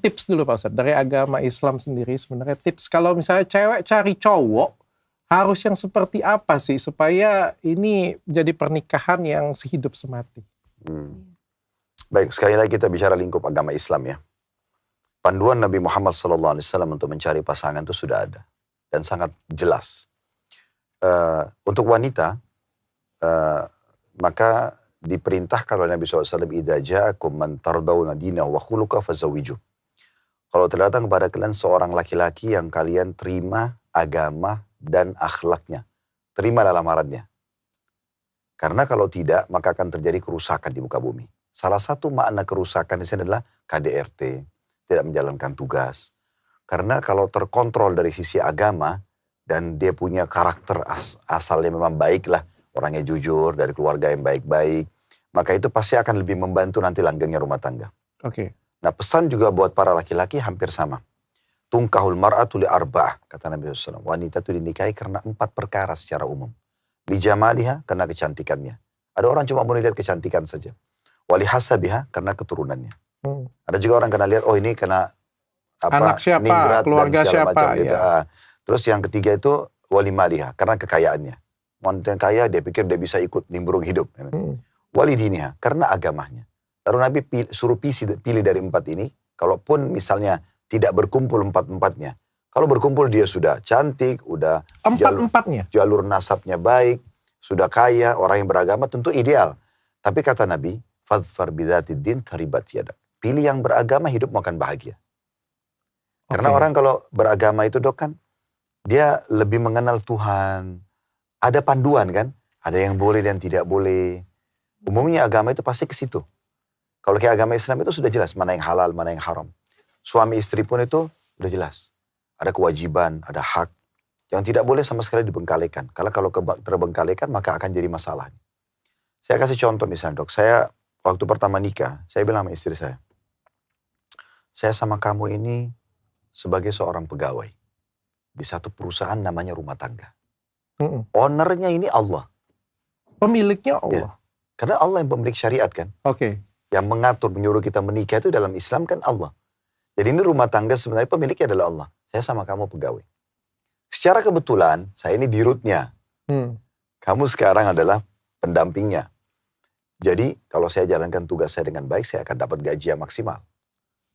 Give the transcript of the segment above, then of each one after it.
tips dulu Pak Ustadz, dari agama Islam sendiri sebenarnya tips kalau misalnya cewek cari cowok, harus yang seperti apa sih supaya ini jadi pernikahan yang sehidup semati? Baik, sekali lagi kita bicara lingkup agama Islam ya. Panduan Nabi Muhammad SAW untuk mencari pasangan itu sudah ada. Dan sangat jelas. Untuk wanita, maka diperintahkan oleh Nabi SAW, "Idza ja'akum man tardawna dinahu wa khuluqa fazawiju." Kalau terdatang kepada kalian seorang laki-laki yang kalian terima agama dan akhlaknya, terimalah lamarannya. Karena kalau tidak, maka akan terjadi kerusakan di muka bumi. Salah satu makna kerusakan di sini adalah KDRT, tidak menjalankan tugas. Karena kalau terkontrol dari sisi agama, dan dia punya karakter asalnya memang baik lah, orangnya jujur, dari keluarga yang baik-baik, maka itu pasti akan lebih membantu nanti langgengnya rumah tangga. Oke. Nah, pesan juga buat para laki-laki hampir sama. Tungkahul mar'atu li arba'ah, kata Nabi SAW. Wanita itu dinikahi karena 4 perkara secara umum. Li jamaliha, karena kecantikannya. Ada orang cuma mau lihat kecantikan saja. Wali hasabiha, karena keturunannya. Ada juga orang kena lihat, oh ini kena anak siapa, ningrat keluarga siapa. macam, gitu. Ya. Terus yang ketiga itu wali maliha, karena kekayaannya. Wanita yang kaya, dia pikir dia bisa ikut nimbrung hidup. Wali diniha, karena agamanya. Lalu Nabi suruh pilih dari 4 ini, kalaupun misalnya tidak berkumpul 4-4-nya. Kalau berkumpul dia sudah cantik, udah 4-4-nya. Jalur nasabnya baik, sudah kaya, orang yang beragama tentu ideal. Tapi kata Nabi, fadfar bidzatid din taribat yadak. Pilih yang beragama, hidup makan bahagia. Karena orang kalau beragama itu Dok kan, dia lebih mengenal Tuhan. Ada panduan kan, ada yang boleh dan tidak boleh. Umumnya agama itu pasti ke situ. Kalau kayak agama Islam itu sudah jelas mana yang halal, mana yang haram. Suami istri pun itu udah jelas. Ada kewajiban, ada hak. Yang tidak boleh sama sekali dibengkalikan. Karena kalau terbengkalikan maka akan jadi masalah. Saya kasih contoh misalnya Dok. Saya waktu pertama nikah, saya bilang sama istri saya sama kamu ini sebagai seorang pegawai. Di satu perusahaan namanya rumah tangga. Ownernya ini Allah. Pemiliknya Allah. Ya. Karena Allah yang pemilik syariat kan. Yang mengatur, menyuruh kita menikah itu dalam Islam kan Allah. Jadi ini rumah tangga sebenarnya pemiliknya adalah Allah. Saya sama kamu pegawai. Secara kebetulan, saya ini dirutnya. Kamu sekarang adalah pendampingnya. Jadi kalau saya jalankan tugas saya dengan baik, saya akan dapat gaji yang maksimal.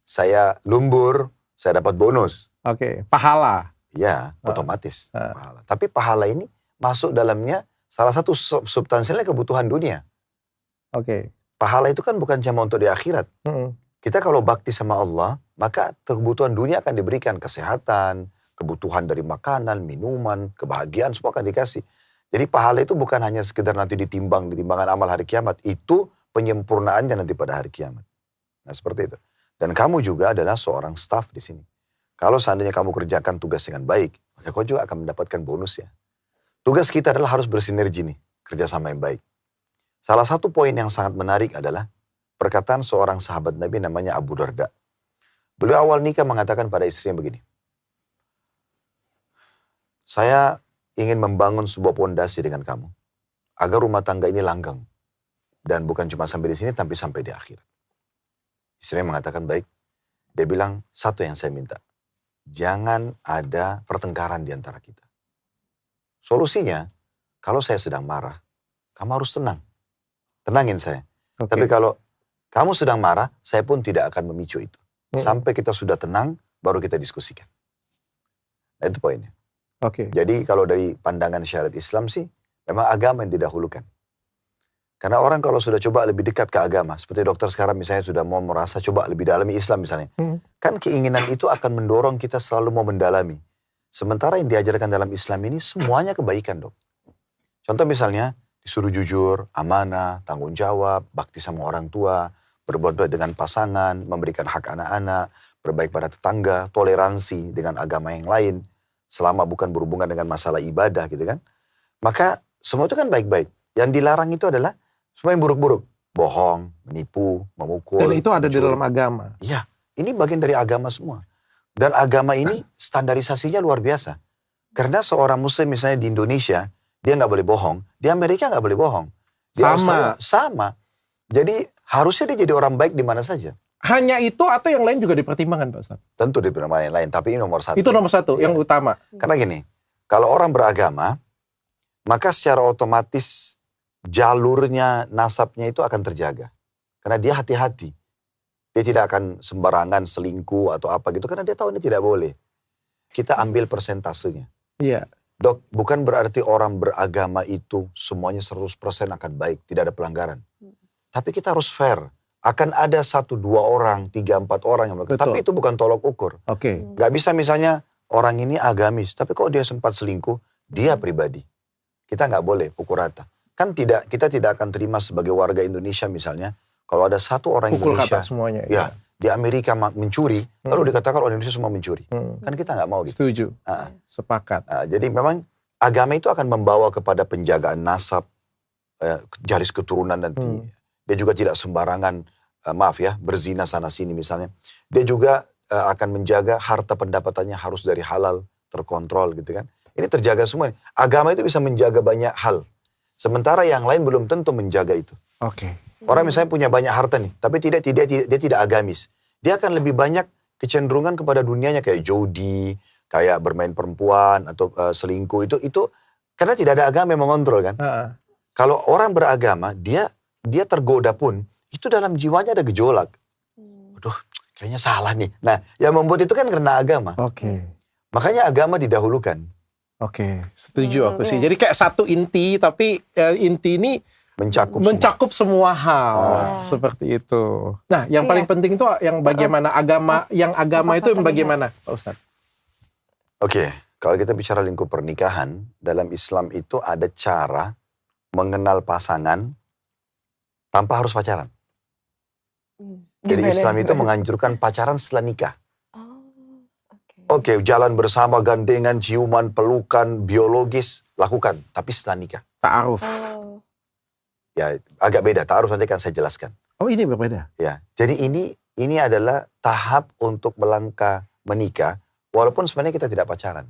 Saya lembur, saya dapat bonus. Pahala. Ya, otomatis. Pahala. Tapi pahala ini masuk dalamnya salah satu substansinya kebutuhan dunia. Pahala itu kan bukan cuma untuk di akhirat. Kita kalau bakti sama Allah, maka kebutuhan dunia akan diberikan. Kesehatan, kebutuhan dari makanan, minuman, kebahagiaan, semua akan dikasih. Jadi pahala itu bukan hanya sekedar nanti ditimbangan amal hari kiamat. Itu penyempurnaannya nanti pada hari kiamat. Nah seperti itu. Dan kamu juga adalah seorang staff di sini. Kalau seandainya kamu kerjakan tugas dengan baik, maka kau juga akan mendapatkan bonus ya. Tugas kita adalah harus bersinergi nih, kerjasama yang baik. Salah satu poin yang sangat menarik adalah perkataan seorang sahabat Nabi namanya Abu Darda. Beliau awal nikah mengatakan pada istrinya begini. Saya ingin membangun sebuah pondasi dengan kamu. Agar rumah tangga ini langgeng. Dan bukan cuma sampai di sini, tapi sampai di akhirat. Istrinya mengatakan baik. Dia bilang, satu yang saya minta. Jangan ada pertengkaran di antara kita. Solusinya, kalau saya sedang marah, kamu harus tenang. Tenangin saya. Tapi kalau kamu sedang marah, saya pun tidak akan memicu itu. Sampai kita sudah tenang, baru kita diskusikan. Nah, itu poinnya. Jadi kalau dari pandangan syariat Islam sih, memang agama yang didahulukan. Karena orang kalau sudah coba lebih dekat ke agama, seperti dokter sekarang misalnya sudah mau merasa coba lebih dalami Islam misalnya. Kan keinginan itu akan mendorong kita selalu mau mendalami. Sementara yang diajarkan dalam Islam ini semuanya kebaikan Dok. Contoh misalnya, disuruh jujur, amanah, tanggung jawab, bakti sama orang tua, berbuat baik dengan pasangan, memberikan hak anak-anak, berbaik pada tetangga, toleransi dengan agama yang lain, selama bukan berhubungan dengan masalah ibadah gitu kan. Maka semua itu kan baik-baik. Yang dilarang itu adalah semua yang buruk-buruk. Bohong, menipu, memukul. Dan itu ada di dalam agama. Iya, ini bagian dari agama semua. Dan agama ini standarisasinya luar biasa. Karena seorang muslim misalnya di Indonesia, dia nggak boleh bohong. Di Amerika nggak boleh bohong. Di Australia sama. Jadi harusnya dia jadi orang baik di mana saja. hanya itu atau yang lain juga dipertimbangkan Pak Ustaz? Tentu di yang lain, tapi ini nomor satu. Itu nomor satu, Iya. yang utama. Karena gini, kalau orang beragama, maka secara otomatis jalurnya, nasabnya itu akan terjaga. Karena dia hati-hati. Dia tidak akan sembarangan selingkuh atau apa gitu, karena dia tahu ini tidak boleh. Kita ambil persentasenya. Iya. Dok, bukan berarti orang beragama itu semuanya 100% akan baik, tidak ada pelanggaran. Tapi kita harus fair. Akan ada 1-2 orang, 3-4 orang yang melakukan. Betul. Tapi itu bukan tolok ukur. Oke. Gak bisa misalnya orang ini agamis, tapi kok dia sempat selingkuh, dia pribadi. Kita nggak boleh pukul rata. Kan kita tidak akan terima sebagai warga Indonesia misalnya, kalau ada satu orang Pukul Indonesia, rata semuanya. ya di Amerika mencuri, lalu dikatakan orang Indonesia semua mencuri. Kan kita nggak mau gitu. Setuju. Ah. Sepakat. Jadi memang agama itu akan membawa kepada penjagaan nasab, garis keturunan nanti. Dia juga tidak sembarangan, maaf ya, berzina sana sini misalnya. Dia juga akan menjaga harta pendapatannya harus dari halal, terkontrol gitu kan. Ini terjaga semua. Agama itu bisa menjaga banyak hal. Sementara yang lain belum tentu menjaga itu. Oke. Orang misalnya punya banyak harta nih, tapi dia tidak agamis. Dia akan lebih banyak kecenderungan kepada dunianya kayak judi, kayak bermain perempuan atau selingkuh itu karena tidak ada agama yang mengontrol kan. Kalau orang beragama, dia tergoda pun itu dalam jiwanya ada gejolak. Aduh, kayaknya salah nih. Nah, yang membuat itu kan karena agama. Oke. Makanya agama didahulukan. Oke, setuju aku sih. Jadi kayak satu inti, tapi inti ini mencakup semua hal seperti itu. Nah, yang paling penting itu yang bagaimana agama, yang agama itu yang bagaimana, Pak Ustadz? Oke, kalau kita bicara lingkup pernikahan, dalam Islam itu ada cara mengenal pasangan tanpa harus pacaran. Jadi Islam itu menganjurkan pacaran setelah nikah. Oke, jalan bersama, gandengan, ciuman, pelukan, biologis, lakukan. Tapi setelah nikah. Ta'aruf. Ya, agak beda. Ta'aruf nanti akan saya jelaskan. Oh, ini berbeda? Ya, jadi ini adalah tahap untuk melangkah menikah, walaupun sebenarnya kita tidak pacaran.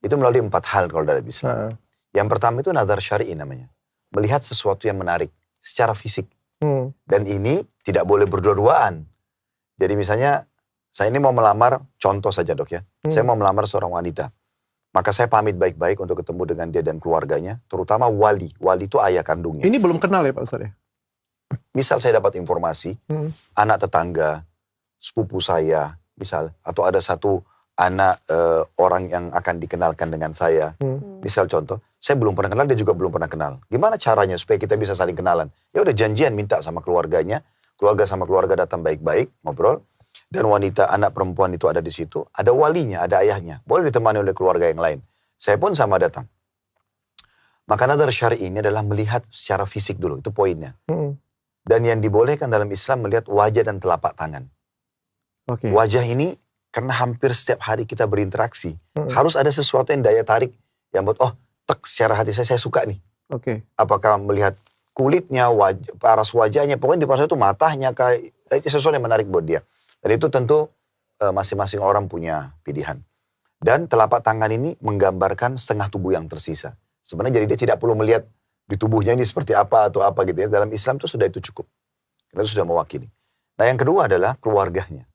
Itu melalui 4 hal kalau dalam Islam. Yang pertama itu nazar syar'i namanya. Melihat sesuatu yang menarik secara fisik. Dan ini tidak boleh berdua-duaan. Jadi misalnya, saya ini mau melamar, contoh saja dok ya. Saya mau melamar seorang wanita. Maka saya pamit baik-baik untuk ketemu dengan dia dan keluarganya. Terutama wali. Wali itu ayah kandungnya. Ini belum kenal ya Pak Ustadz ya? Misal saya dapat informasi, anak tetangga, sepupu saya, misal. Atau ada satu anak orang yang akan dikenalkan dengan saya. Misal contoh, saya belum pernah kenal, dia juga belum pernah kenal. Gimana caranya supaya kita bisa saling kenalan? Ya udah janjian minta sama keluarganya. Keluarga sama keluarga datang baik-baik, ngobrol. Dan wanita, anak perempuan itu ada di situ. Ada walinya, ada ayahnya. Boleh ditemani oleh keluarga yang lain. Saya pun sama datang. Maka nazar syar'i ini adalah melihat secara fisik dulu. Itu poinnya. Dan yang dibolehkan dalam Islam melihat wajah dan telapak tangan. Wajah ini karena hampir setiap hari kita berinteraksi. Harus ada sesuatu yang daya tarik. Yang buat, secara hati saya suka nih. Apakah melihat kulitnya, paras wajahnya. Pokoknya di paras itu matanya. Itu sesuatu yang menarik buat dia. Dan itu tentu masing-masing orang punya pilihan. Dan telapak tangan ini menggambarkan setengah tubuh yang tersisa. Sebenarnya jadi dia tidak perlu melihat di tubuhnya ini seperti apa atau apa gitu ya. Dalam Islam itu sudah itu cukup. Itu sudah mewakili. Nah yang kedua adalah keluarganya.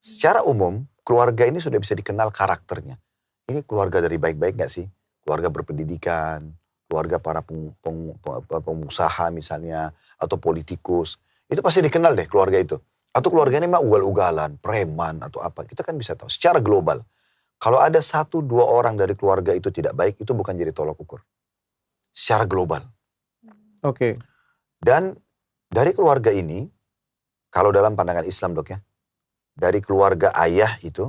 Secara umum, keluarga ini sudah bisa dikenal karakternya. Ini keluarga dari baik-baik gak sih? Keluarga berpendidikan, keluarga para pengusaha misalnya, atau politikus. Itu pasti dikenal deh keluarga itu. Atau keluarganya memang ugal-ugalan, preman atau apa. Kita kan bisa tahu secara global. Kalau ada 1-2 orang dari keluarga itu tidak baik, itu bukan jadi tolok ukur. Secara global. Dan dari keluarga ini, kalau dalam pandangan Islam dok ya, dari keluarga ayah itu,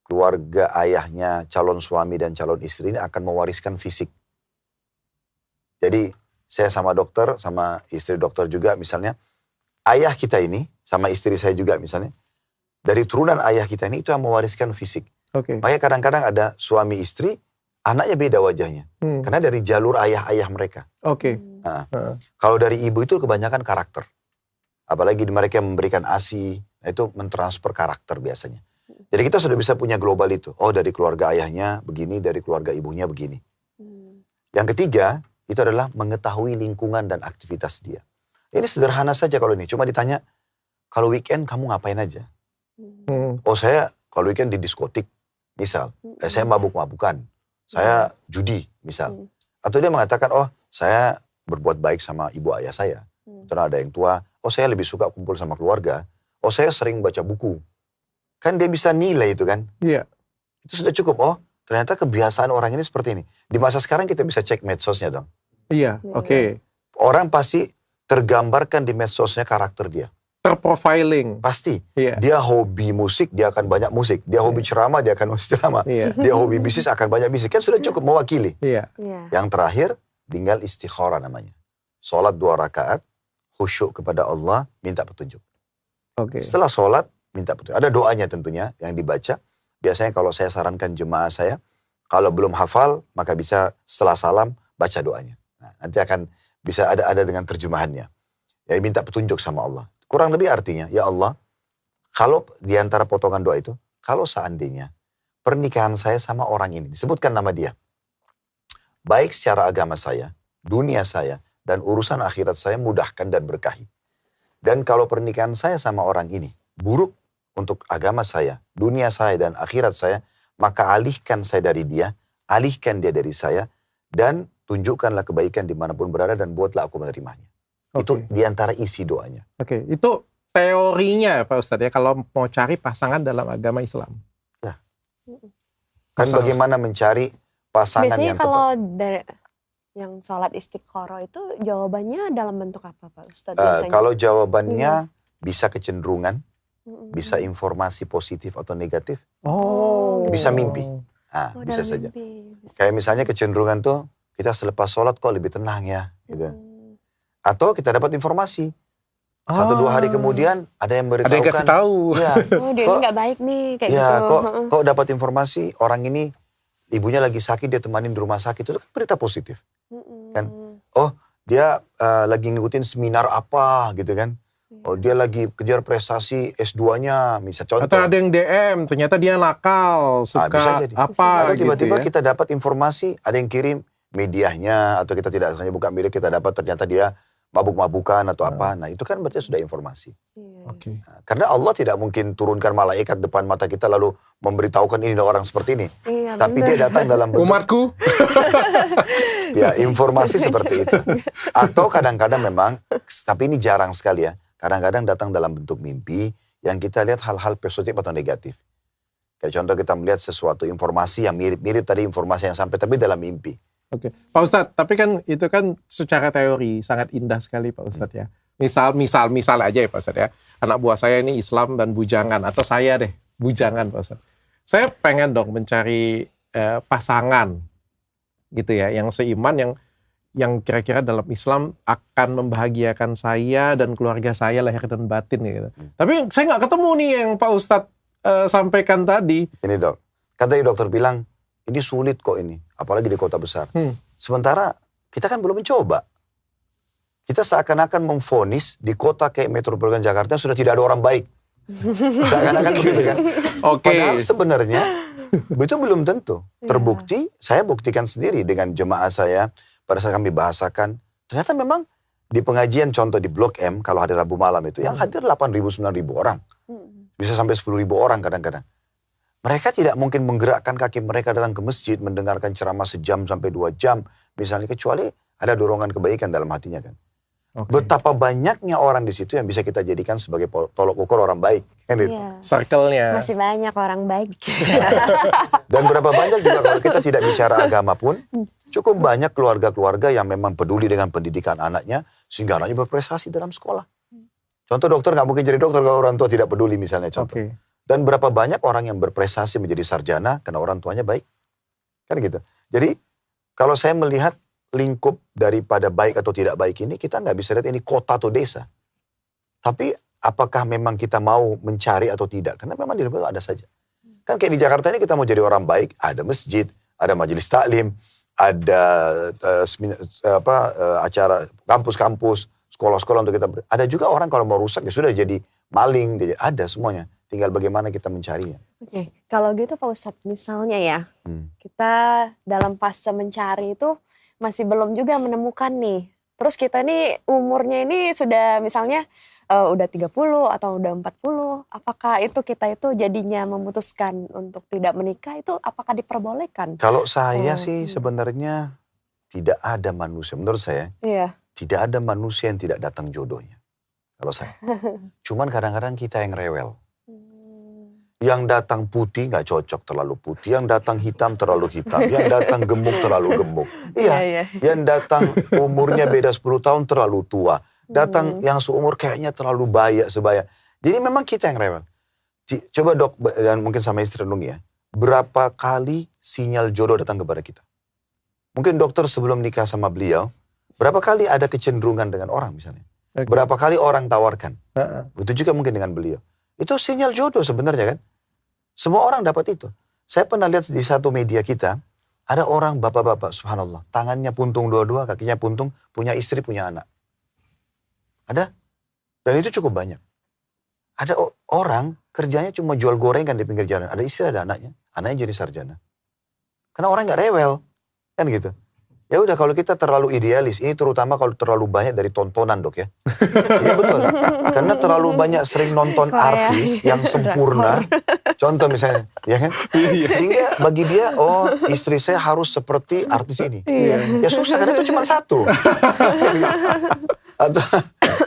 keluarga ayahnya calon suami dan calon istri ini akan mewariskan fisik. Jadi saya sama dokter, sama istri dokter juga misalnya, ayah kita ini, sama istri saya juga misalnya, dari turunan ayah kita ini itu yang mewariskan fisik. Makanya kadang-kadang ada suami istri, anaknya beda wajahnya. Karena dari jalur ayah-ayah mereka. Kalau dari ibu itu kebanyakan karakter. Apalagi mereka yang memberikan ASI, itu mentransfer karakter biasanya. Jadi kita sudah bisa punya global itu. Oh dari keluarga ayahnya begini, dari keluarga ibunya begini. Yang ketiga, itu adalah mengetahui lingkungan dan aktivitas dia. Ini sederhana saja kalau ini. Cuma ditanya, kalau weekend kamu ngapain aja? Hmm. Oh saya kalau weekend di diskotik, misal. Saya mabuk-mabukan. Saya judi, misal. Atau dia mengatakan, oh saya berbuat baik sama ibu ayah saya. Karena ada yang tua, oh saya lebih suka kumpul sama keluarga. Oh saya sering baca buku. Kan dia bisa nilai itu kan. Iya. Itu sudah cukup. Oh ternyata kebiasaan orang ini seperti ini. Di masa sekarang kita bisa cek medsosnya dong. Iya, oke. Orang pasti tergambarkan di medsosnya karakter dia. Terprofiling. Pasti. Iya. Dia hobi musik, dia akan banyak musik. Dia hobi ceramah, dia akan musik ceramah. Iya. Dia hobi bisnis, akan banyak bisnis. Kan sudah cukup mewakili. Iya. Yang terakhir, tinggal istikharah namanya. Sholat 2 rakaat, khusyuk kepada Allah, minta petunjuk. Oke. Setelah sholat, minta petunjuk. Ada doanya tentunya yang dibaca. Biasanya kalau saya sarankan jemaah saya, kalau belum hafal, maka bisa setelah salam, baca doanya. Nah, nanti akan bisa ada dengan terjemahannya. Ya, minta petunjuk sama Allah. Kurang lebih artinya, ya Allah, kalau di antara potongan doa itu, kalau seandainya pernikahan saya sama orang ini, disebutkan nama dia, baik secara agama saya, dunia saya, dan urusan akhirat saya mudahkan dan berkahi. Dan kalau pernikahan saya sama orang ini, buruk untuk agama saya, dunia saya, dan akhirat saya, maka alihkan saya dari dia, alihkan dia dari saya, dan tunjukkanlah kebaikan dimanapun berada dan buatlah aku menerimanya. Itu diantara isi doanya. Oke, itu teorinya Pak Ustadz ya, kalau mau cari pasangan dalam agama Islam. Ya. Kan bagaimana mencari pasangan biasanya yang tepat. Biasanya kalau dari yang sholat istiqoroh itu jawabannya dalam bentuk apa Pak Ustadz? Kalau jawabannya bisa kecenderungan, bisa informasi positif atau negatif, bisa mimpi. Nah, bisa saja. Kayak misalnya kecenderungan tuh, kita selepas sholat kok lebih tenang ya, gitu. Atau kita dapat informasi. 1-2 hari kemudian ada yang beritahukan. Ada yang kasih tahu. Ya, dia ini gak baik nih, kayak ya, gitu. Kok dapat informasi orang ini, ibunya lagi sakit, dia temanin di rumah sakit. Itu kan berita positif. Kan? Oh, dia lagi ngikutin seminar apa gitu kan. Oh, dia lagi kejar prestasi S2-nya, misal contoh. Atau ada yang DM, ternyata dia nakal, suka apa atau tiba-tiba gitu ya. kita dapat informasi, ada yang kirim medianya, atau kita tidak sengaja buka media, kita dapat ternyata dia mabuk-mabukan atau apa. Nah itu kan berarti sudah informasi. Nah, karena Allah tidak mungkin turunkan malaikat depan mata kita lalu memberitahukan ini orang seperti ini. Tapi dia datang dalam bentuk umatku. Ya informasi seperti itu. Atau kadang-kadang memang, tapi ini jarang sekali ya. Kadang-kadang datang dalam bentuk mimpi yang kita lihat hal-hal positif atau negatif. Kayak contoh kita melihat sesuatu informasi yang mirip-mirip tadi informasi yang sampai tapi dalam mimpi. Oke, Pak Ustadz, tapi kan itu kan secara teori sangat indah sekali Pak Ustadz ya. Misal aja ya Pak Ustadz ya. Anak buah saya ini Islam dan bujangan, atau saya deh bujangan Pak Ustadz. Saya pengen dong mencari pasangan gitu ya, yang seiman, yang kira-kira dalam Islam akan membahagiakan saya dan keluarga saya lahir dan batin gitu. Tapi saya nggak ketemu nih yang Pak Ustadz sampaikan tadi. Ini dok, kan tadi dokter bilang ini sulit kok ini, apalagi di kota besar. Sementara kita kan belum mencoba. Kita seakan-akan memvonis di kota kayak metropolitan Jakarta sudah tidak ada orang baik. Seakan-akan begitu kan. Padahal sebenarnya itu belum tentu. Terbukti, saya buktikan sendiri dengan jemaah saya pada saat kami bahasakan. Ternyata memang di pengajian contoh di Blok M, kalau hari Rabu malam itu, yang hadir 8.000-9.000 orang. Bisa sampai 10.000 orang kadang-kadang. Mereka tidak mungkin menggerakkan kaki mereka datang ke masjid, mendengarkan ceramah 1 jam sampai 2 jam. Misalnya, kecuali ada dorongan kebaikan dalam hatinya kan. Betapa banyaknya orang di situ yang bisa kita jadikan sebagai tolok ukur orang baik. Circle-nya. Masih banyak orang baik. Dan berapa banyak juga kalau kita tidak bicara agama pun, cukup banyak keluarga-keluarga yang memang peduli dengan pendidikan anaknya, sehingga anaknya berprestasi dalam sekolah. Contoh dokter nggak mungkin jadi dokter kalau orang tua tidak peduli misalnya contoh. Dan berapa banyak orang yang berprestasi menjadi sarjana karena orang tuanya baik. Kan gitu. Jadi kalau saya melihat lingkup daripada baik atau tidak baik ini, kita nggak bisa lihat ini kota atau desa. Tapi apakah memang kita mau mencari atau tidak? Karena memang di lingkup itu ada saja. Kan kayak di Jakarta ini kita mau jadi orang baik, ada masjid, ada majelis taklim, ada acara kampus-kampus, sekolah-sekolah untuk kita. Ada juga orang kalau mau rusak ya sudah jadi maling, ada semuanya. Tinggal bagaimana kita mencarinya. Oke, kalau gitu Pak Ustadz, misalnya ya, kita dalam fase mencari itu masih belum juga menemukan nih. Terus kita ini umurnya ini sudah misalnya udah 30 atau udah 40. Apakah itu kita itu jadinya memutuskan untuk tidak menikah itu apakah diperbolehkan? Kalau saya sih sebenarnya tidak ada manusia, menurut saya, tidak ada manusia yang tidak datang jodohnya. Kalau saya. Cuman kadang-kadang kita yang rewel. Yang datang putih nggak cocok terlalu putih, yang datang hitam terlalu hitam, yang datang gemuk terlalu gemuk. Iya, yang datang umurnya beda 10 tahun terlalu tua. Datang yang seumur kayaknya terlalu sebaya. Jadi memang kita yang rewel. Coba dok, dan mungkin sama istri renung ya. Berapa kali sinyal jodoh datang kepada kita? Mungkin dokter sebelum nikah sama beliau, berapa kali ada kecenderungan dengan orang misalnya. Okay. Berapa kali orang tawarkan. Begitu juga mungkin dengan beliau. Itu sinyal jodoh sebenarnya kan. Semua orang dapat itu. Saya pernah lihat di satu media kita, ada orang bapak-bapak, subhanallah, tangannya puntung dua-dua, kakinya puntung, punya istri, punya anak. Ada. Dan itu cukup banyak. Ada orang kerjanya cuma jual gorengan di pinggir jalan. Ada istri, ada anaknya. Anaknya jadi sarjana. Karena orang nggak rewel. Kan gitu. Ya udah kalau kita terlalu idealis, ini terutama kalau terlalu banyak dari tontonan dok ya. Iya betul. Karena terlalu banyak sering nonton artis yang sempurna. Contoh misalnya, ya kan? Sehingga bagi dia, oh istri saya harus seperti artis ini. Ya susah karena itu cuma satu. Atau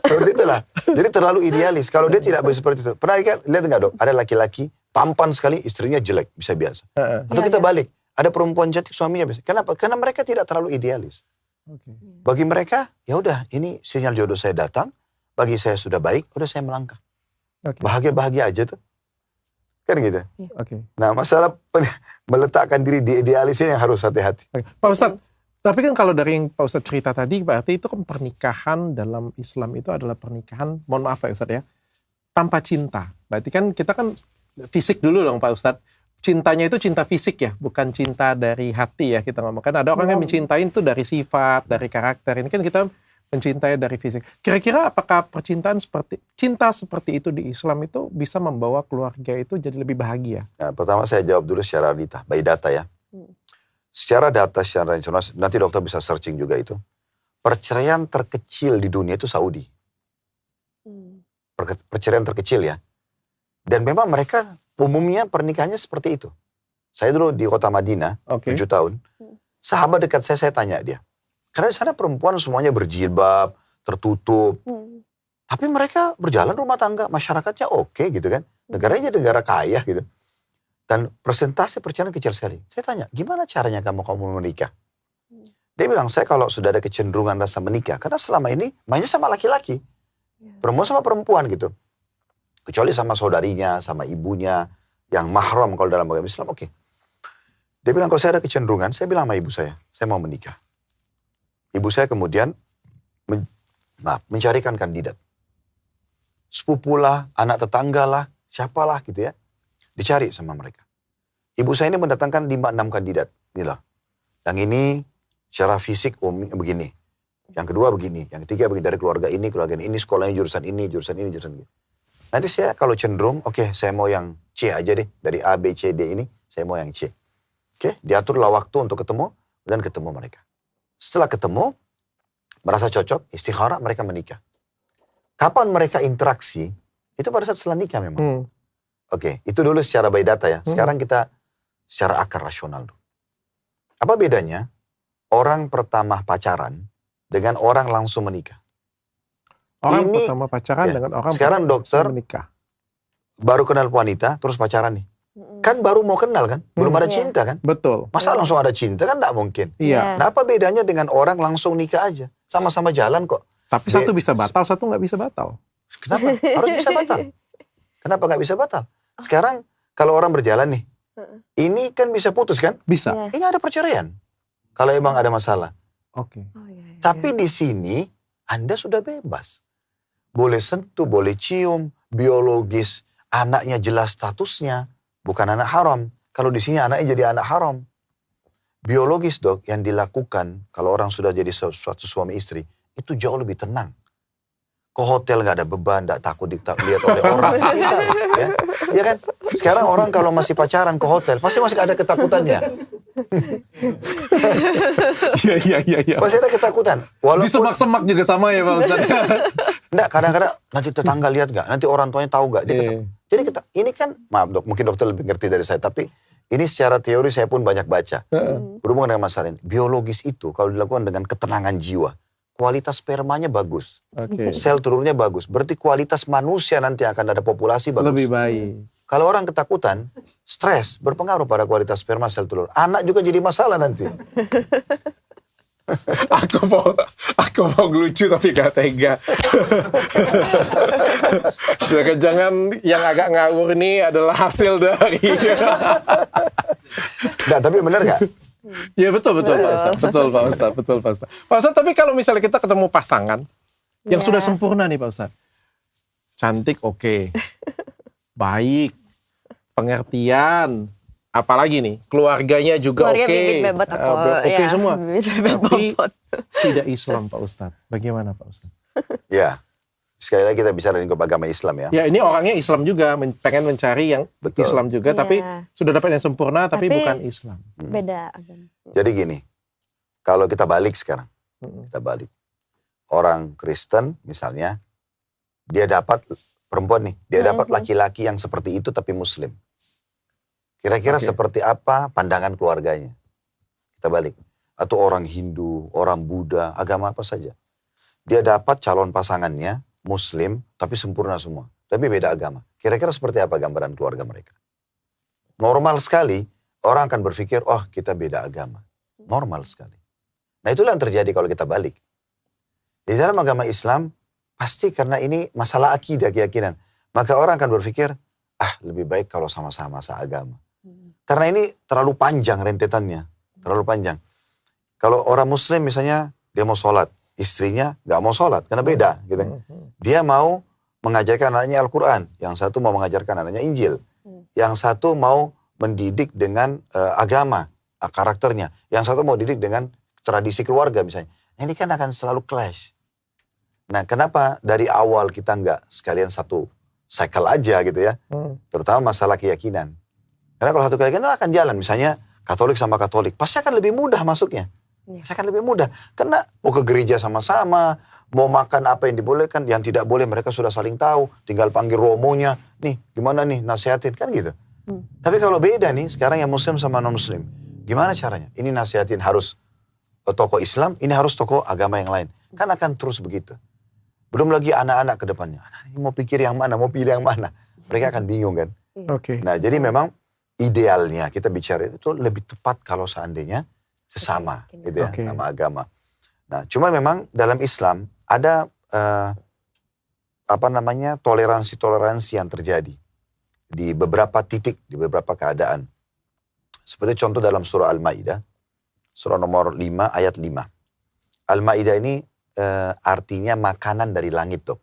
seperti itulah. Jadi terlalu idealis. Kalau dia tidak seperti itu. Pernah lihat nggak dok? Ada laki-laki tampan sekali, istrinya jelek, bisa biasa. Atau kita balik. Ada perempuan cantik suaminya biasa. Kenapa? Karena mereka tidak terlalu idealis. Bagi mereka, ya udah ini sinyal jodoh saya datang. Bagi saya sudah baik, udah saya melangkah. Bahagia-bahagia aja tuh. Kan gitu. Nah masalah meletakkan diri di idealis ini yang harus hati-hati. Pak Ustadz, tapi kan kalau dari yang Pak Ustadz cerita tadi, berarti itu kan pernikahan dalam Islam itu adalah pernikahan, mohon maaf ya Ustadz ya, tanpa cinta. Berarti kan kita kan fisik dulu dong Pak Ustadz. Cintanya itu cinta fisik ya, bukan cinta dari hati ya kita ngomong. Kan ada orang yang mencintai itu dari sifat, dari karakter. Ini kan kita mencintai dari fisik. Kira-kira apakah cinta seperti itu di Islam itu bisa membawa keluarga itu jadi lebih bahagia? Nah, pertama saya jawab dulu secara by data ya. Secara data, secara nasional, nanti dokter bisa searching juga itu. Perceraian terkecil di dunia itu Saudi. Perceraian terkecil ya. Dan memang mereka umumnya pernikahannya seperti itu. Saya dulu di kota Madinah, 7 tahun. Sahabat dekat saya tanya dia. Karena di sana perempuan semuanya berjilbab, tertutup. Tapi mereka berjalan rumah tangga, masyarakatnya oke gitu kan. Negaranya negara kaya gitu. Dan persentase perceraian kecil sekali. Saya tanya, gimana caranya kamu menikah? Dia bilang, saya kalau sudah ada kecenderungan rasa menikah, karena selama ini mainnya sama laki-laki. Perempuan sama perempuan gitu. Kecuali sama saudarinya, sama ibunya, yang mahram kalau dalam agama Islam, oke. Dia bilang, kalau saya ada kecenderungan, saya bilang sama ibu saya mau menikah. Ibu saya kemudian mencarikan kandidat. Sepupulah, anak tetanggalah, siapalah gitu ya. Dicari sama mereka. Ibu saya ini mendatangkan 5-6 kandidat. Inilah. Yang ini secara fisik begini. Yang kedua begini. Yang ketiga begini. Dari keluarga ini, ini sekolahnya jurusan ini, jurusan ini. Nanti saya kalau cenderung, oke, saya mau yang C aja deh. Dari A, B, C, D ini, saya mau yang C. Oke, diaturlah waktu untuk ketemu, dan ketemu mereka. Setelah ketemu, merasa cocok, istikharah, mereka menikah. Kapan mereka interaksi? Itu pada saat setelah nikah memang. Oke, itu dulu secara by data ya. Sekarang kita secara akar rasional dulu. Apa bedanya orang pertama pacaran dengan orang langsung menikah? Orang pertama pacaran dengan orang sekarang dokter menikah. Baru kenal wanita, terus pacaran nih. Kan baru mau kenal kan? Belum ada cinta kan? Betul. Masa langsung ada cinta kan tidak mungkin. Iya. Nah apa bedanya dengan orang langsung nikah aja? Sama-sama jalan kok. Tapi satu bisa batal, satu nggak bisa batal. Kenapa? Harus bisa batal. Kenapa nggak bisa batal? Sekarang kalau orang berjalan nih, ini kan bisa putus kan? Bisa. Ini ada perceraian. Kalau emang ada masalah. Oke. Tapi di sini Anda sudah bebas. Boleh sentuh, boleh cium, biologis, anaknya jelas statusnya, bukan anak haram. Kalau di sini anaknya jadi anak haram. Biologis dok, yang dilakukan kalau orang sudah jadi suatu suami istri, itu jauh lebih tenang. Ke hotel gak ada beban, gak takut dilihat oleh orang. Bisa, ya kan? Sekarang orang kalau masih pacaran ke hotel, pasti masih ada ketakutannya. Iya. Pasti ada ketakutan. Di semak-semak juga sama ya Pak Ustadz. Enggak, kadang-kadang nanti tetangga lihat gak? Nanti orang tuanya tahu gak? Jadi ini kan, maaf dok, mungkin dokter lebih ngerti dari saya, tapi ini secara teori saya pun banyak baca. Berhubungan dengan masalah ini. Biologis itu kalau dilakukan dengan ketenangan jiwa, kualitas spermanya bagus. Sel telurnya bagus. Berarti kualitas manusia nanti akan ada populasi bagus. Lebih baik. Kalau orang ketakutan, stres, berpengaruh pada kualitas sperma sel telur. Anak juga jadi masalah nanti. Aku mau lucu tapi gak tega. Jangan yang agak ngawur ini adalah hasil dari. Nah, tapi benar gak? Ya betul Pak Ustadz. Betul Pak Ustadz. Pak Ustadz, tapi kalau misalnya kita ketemu pasangan yang sudah sempurna nih Pak Ustadz. Cantik oke. Baik. Pengertian. Apalagi nih, keluarganya juga oke. Oke semua. Tapi tidak Islam Pak Ustadz. Bagaimana Pak Ustadz? Ya, sekali lagi kita bicara lingkup agama Islam ya. Ya ini orangnya Islam juga, pengen mencari yang Islam juga. Tapi sudah dapat yang sempurna tapi bukan Islam. Beda agama. Jadi gini, kalau kita balik sekarang. Kita balik. Orang Kristen misalnya, dia dapat perempuan nih. Dia dapat laki-laki yang seperti itu tapi Muslim. Kira-kira seperti apa pandangan keluarganya? Kita balik. Atau orang Hindu, orang Buddha, agama apa saja. Dia dapat calon pasangannya, Muslim, tapi sempurna semua. Tapi beda agama. Kira-kira seperti apa gambaran keluarga mereka? Normal sekali, orang akan berpikir, oh kita beda agama. Normal sekali. Nah itulah yang terjadi kalau kita balik. Di dalam agama Islam, pasti karena ini masalah akidah, keyakinan. Maka orang akan berpikir, lebih baik kalau sama-sama seagama. Karena ini terlalu panjang rentetannya. Terlalu panjang. Kalau orang Muslim misalnya, dia mau sholat. Istrinya gak mau sholat, karena beda. Gitu. Dia mau mengajarkan anaknya Al-Quran. Yang satu mau mengajarkan anaknya Injil. Yang satu mau mendidik dengan agama, karakternya. Yang satu mau didik dengan tradisi keluarga misalnya. Nah, ini kan akan selalu clash. Nah kenapa dari awal kita gak sekalian satu cycle aja gitu ya. Terutama masalah keyakinan. Karena kalau satu keyakinan akan jalan. Misalnya Katolik sama Katolik. Pasti akan lebih mudah masuknya. Pasti akan lebih mudah. Karena mau ke gereja sama-sama. Mau makan apa yang dibolehkan. Yang tidak boleh mereka sudah saling tahu. Tinggal panggil romonya. Nih gimana nih nasihatin. Kan gitu. Tapi kalau beda nih. Sekarang yang Muslim sama non-Muslim. Gimana caranya? Ini nasihatin harus tokoh Islam. Ini harus tokoh agama yang lain. Kan akan terus begitu. Belum lagi anak-anak ke depannya. Anak ini mau pikir yang mana, mau pilih yang mana. Mereka akan bingung kan. Nah jadi memang idealnya kita bicara itu lebih tepat kalau seandainya sesama gitu ya, sama agama. Nah cuma memang dalam Islam ada toleransi yang terjadi. Di beberapa titik, di beberapa keadaan. Seperti contoh dalam surah Al-Ma'idah. Surah nomor 5 ayat 5. Al-Ma'idah ini artinya makanan dari langit dok.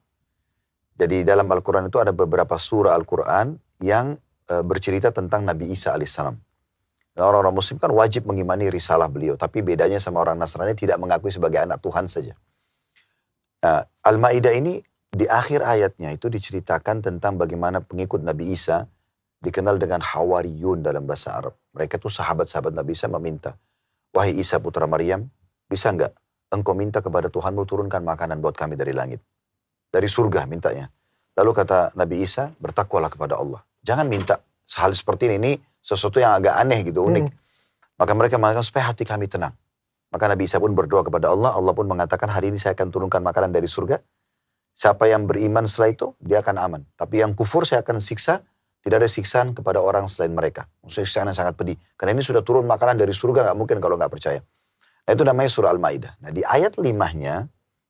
Jadi dalam Al-Quran itu ada beberapa surah Al-Quran yang bercerita tentang Nabi Isa alaihissalam. Nah, orang-orang Muslim kan wajib mengimani risalah beliau. Tapi bedanya sama orang Nasrani tidak mengakui sebagai anak Tuhan saja. Nah, Al-Ma'idah ini di akhir ayatnya itu diceritakan tentang bagaimana pengikut Nabi Isa dikenal dengan Hawariyun dalam bahasa Arab. Mereka tuh sahabat-sahabat Nabi Isa meminta, wahai Isa putra Maryam, bisa enggak engkau minta kepada Tuhanmu turunkan makanan buat kami dari langit. Dari surga mintanya. Lalu kata Nabi Isa, bertakwalah kepada Allah. Jangan minta hal seperti ini sesuatu yang agak aneh gitu, unik. Maka mereka mengatakan supaya hati kami tenang. Maka Nabi Isa pun berdoa kepada Allah. Allah pun mengatakan hari ini saya akan turunkan makanan dari surga. Siapa yang beriman setelah itu, dia akan aman. Tapi yang kufur saya akan siksa. Tidak ada siksaan kepada orang selain mereka. Maksudnya siksaan yang sangat pedih. Karena ini sudah turun makanan dari surga, gak mungkin kalau gak percaya. Nah itu namanya surah Al-Ma'idah. Nah di ayat 5-nya,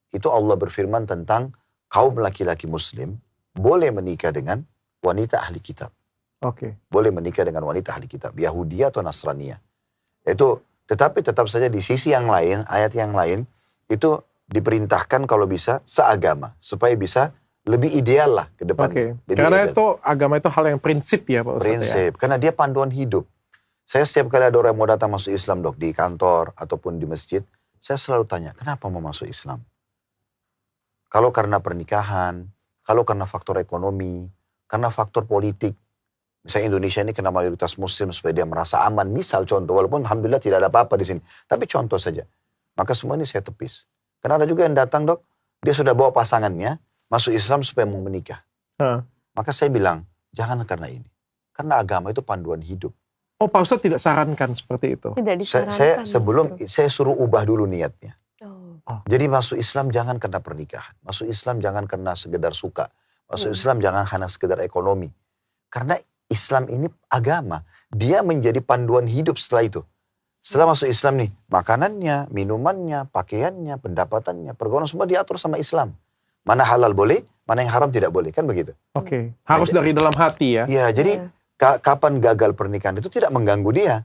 itu Allah berfirman tentang kaum laki-laki Muslim boleh menikah dengan wanita ahli kitab. Boleh menikah dengan wanita ahli kitab. Yahudi atau Nasraniyah. Tetapi tetap saja di sisi yang lain, ayat yang lain, itu diperintahkan kalau bisa seagama. Supaya bisa lebih ideal lah ke depan. Karena ideal. Itu agama itu hal yang prinsip ya Pak Ustadz. Prinsip, ya? Karena dia panduan hidup. Saya setiap kali ada orang yang mau datang masuk Islam dok, di kantor ataupun di masjid, saya selalu tanya, kenapa mau masuk Islam? Kalau karena pernikahan, kalau karena faktor ekonomi, karena faktor politik, Misalnya Indonesia ini kena mayoritas muslim supaya dia merasa aman. Misal contoh, walaupun alhamdulillah tidak ada apa-apa di sini. Tapi contoh saja. Maka semua ini saya tepis. Karena ada juga yang datang, Dok, dia sudah bawa pasangannya masuk Islam supaya mau menikah. Maka saya bilang, jangan karena ini. Karena agama itu panduan hidup. Oh, Pak Ustadz tidak sarankan seperti itu? Tidak disarankan. Saya suruh ubah dulu niatnya. Oh. Jadi masuk Islam jangan karena pernikahan. Masuk Islam jangan karena sekedar suka. Masuk Islam jangan hanya sekedar ekonomi. Karena Islam ini agama. Dia menjadi panduan hidup setelah itu. Setelah masuk Islam nih, makanannya, minumannya, pakaiannya, pendapatannya, pergaulan semua diatur sama Islam. Mana halal boleh, mana yang haram tidak boleh. Kan begitu? Oke. Harus dari dalam hati ya? Iya, jadi kapan gagal pernikahan itu tidak mengganggu dia.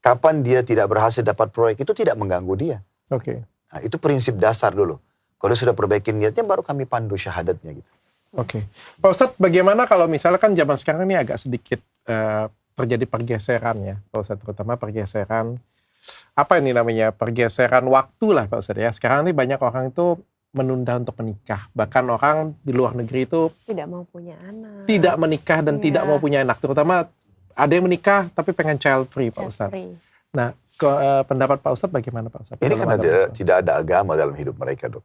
Kapan dia tidak berhasil dapat proyek itu tidak mengganggu dia. Oke. Nah, itu prinsip dasar dulu. Kalau sudah perbaikin niatnya baru kami pandu syahadatnya gitu. Oke. Pak Ustadz, bagaimana kalau misalnya kan zaman sekarang ini agak sedikit terjadi pergeseran ya, Pak Ustadz, terutama pergeseran, apa ini namanya, pergeseran waktu lah Pak Ustadz ya. Sekarang ini banyak orang itu menunda untuk menikah. Bahkan orang di luar negeri itu tidak mau punya anak. Tidak menikah dan tidak mau punya anak. Terutama ada yang menikah tapi pengen child free Pak Ustadz. Nah, pendapat Pak Ustadz bagaimana Pak Ustadz? Ini kan tidak ada agama dalam hidup mereka, Dok.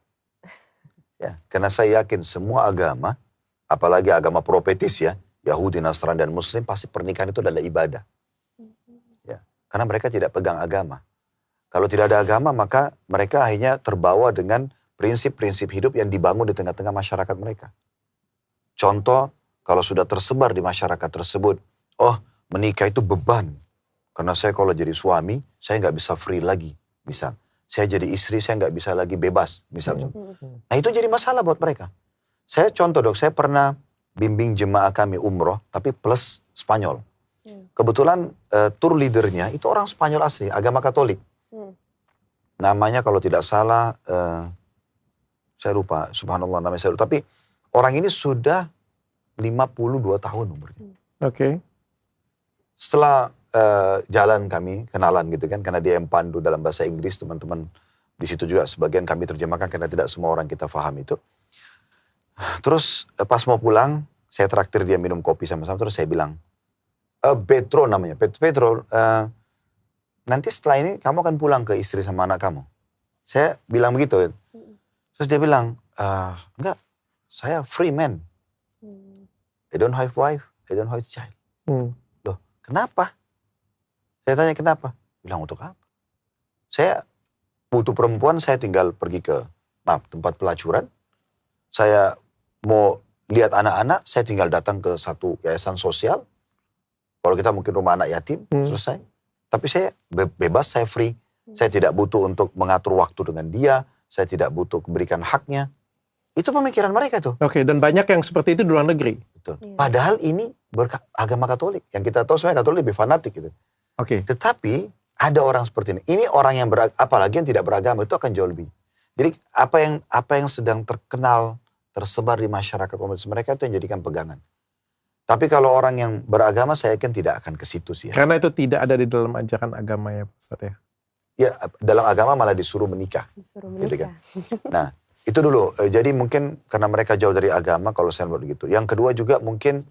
Ya, karena saya yakin semua agama, apalagi agama profetis ya, Yahudi, Nasrani, dan Muslim, pasti pernikahan itu adalah ibadah. Ya, karena mereka tidak pegang agama. Kalau tidak ada agama, maka mereka akhirnya terbawa dengan prinsip-prinsip hidup yang dibangun di tengah-tengah masyarakat mereka. Contoh, kalau sudah tersebar di masyarakat tersebut, oh menikah itu beban. Karena saya kalau jadi suami, saya nggak bisa free lagi. Misal, saya jadi istri, saya nggak bisa lagi bebas. Misal. Nah itu jadi masalah buat mereka. Saya contoh, Dok, saya pernah bimbing jemaah kami umroh, tapi plus Spanyol. Kebetulan tour leadernya itu orang Spanyol asli, agama Katolik. Namanya kalau tidak salah, saya lupa, subhanallah namanya saya lupa. Tapi orang ini sudah 52 tahun umurnya. Oke. Setelah jalan kami, kenalan gitu kan, karena dia yang pandu dalam bahasa Inggris, teman-teman di situ juga sebagian kami terjemahkan karena tidak semua orang kita paham itu. Terus pas mau pulang, saya traktir dia minum kopi sama-sama, terus saya bilang, Petro namanya, Petro, nanti setelah ini kamu akan pulang ke istri sama anak kamu. Saya bilang begitu. Terus dia bilang, enggak, saya free man. I don't have wife, I don't have child. Loh, kenapa? Saya tanya kenapa? Bilang untuk apa? Saya butuh perempuan, saya tinggal pergi ke tempat pelacuran. Saya mau lihat anak-anak, saya tinggal datang ke satu yayasan sosial. Kalau kita mungkin rumah anak yatim, selesai. Tapi saya bebas, saya free. Saya tidak butuh untuk mengatur waktu dengan dia. Saya tidak butuh memberikan haknya. Itu pemikiran mereka tuh. Oke, dan banyak yang seperti itu di luar negeri. Betul. Padahal ini agama Katolik. Yang kita tahu sebenarnya Katolik lebih fanatik gitu. Oke. Tetapi ada orang seperti ini. Ini orang yang apalagi yang tidak beragama itu akan jauh lebih. Jadi apa yang sedang terkenal, tersebar di masyarakat komunitas mereka itu yang jadikan pegangan. Tapi kalau orang yang beragama saya yakin tidak akan ke situ sih. Ya. Karena itu tidak ada di dalam ajaran agama ya Ustaz ya. Ya, dalam agama malah disuruh menikah. Gitu kan. Nah, itu dulu. Jadi mungkin karena mereka jauh dari agama kalau saya buat begitu. Yang kedua juga mungkin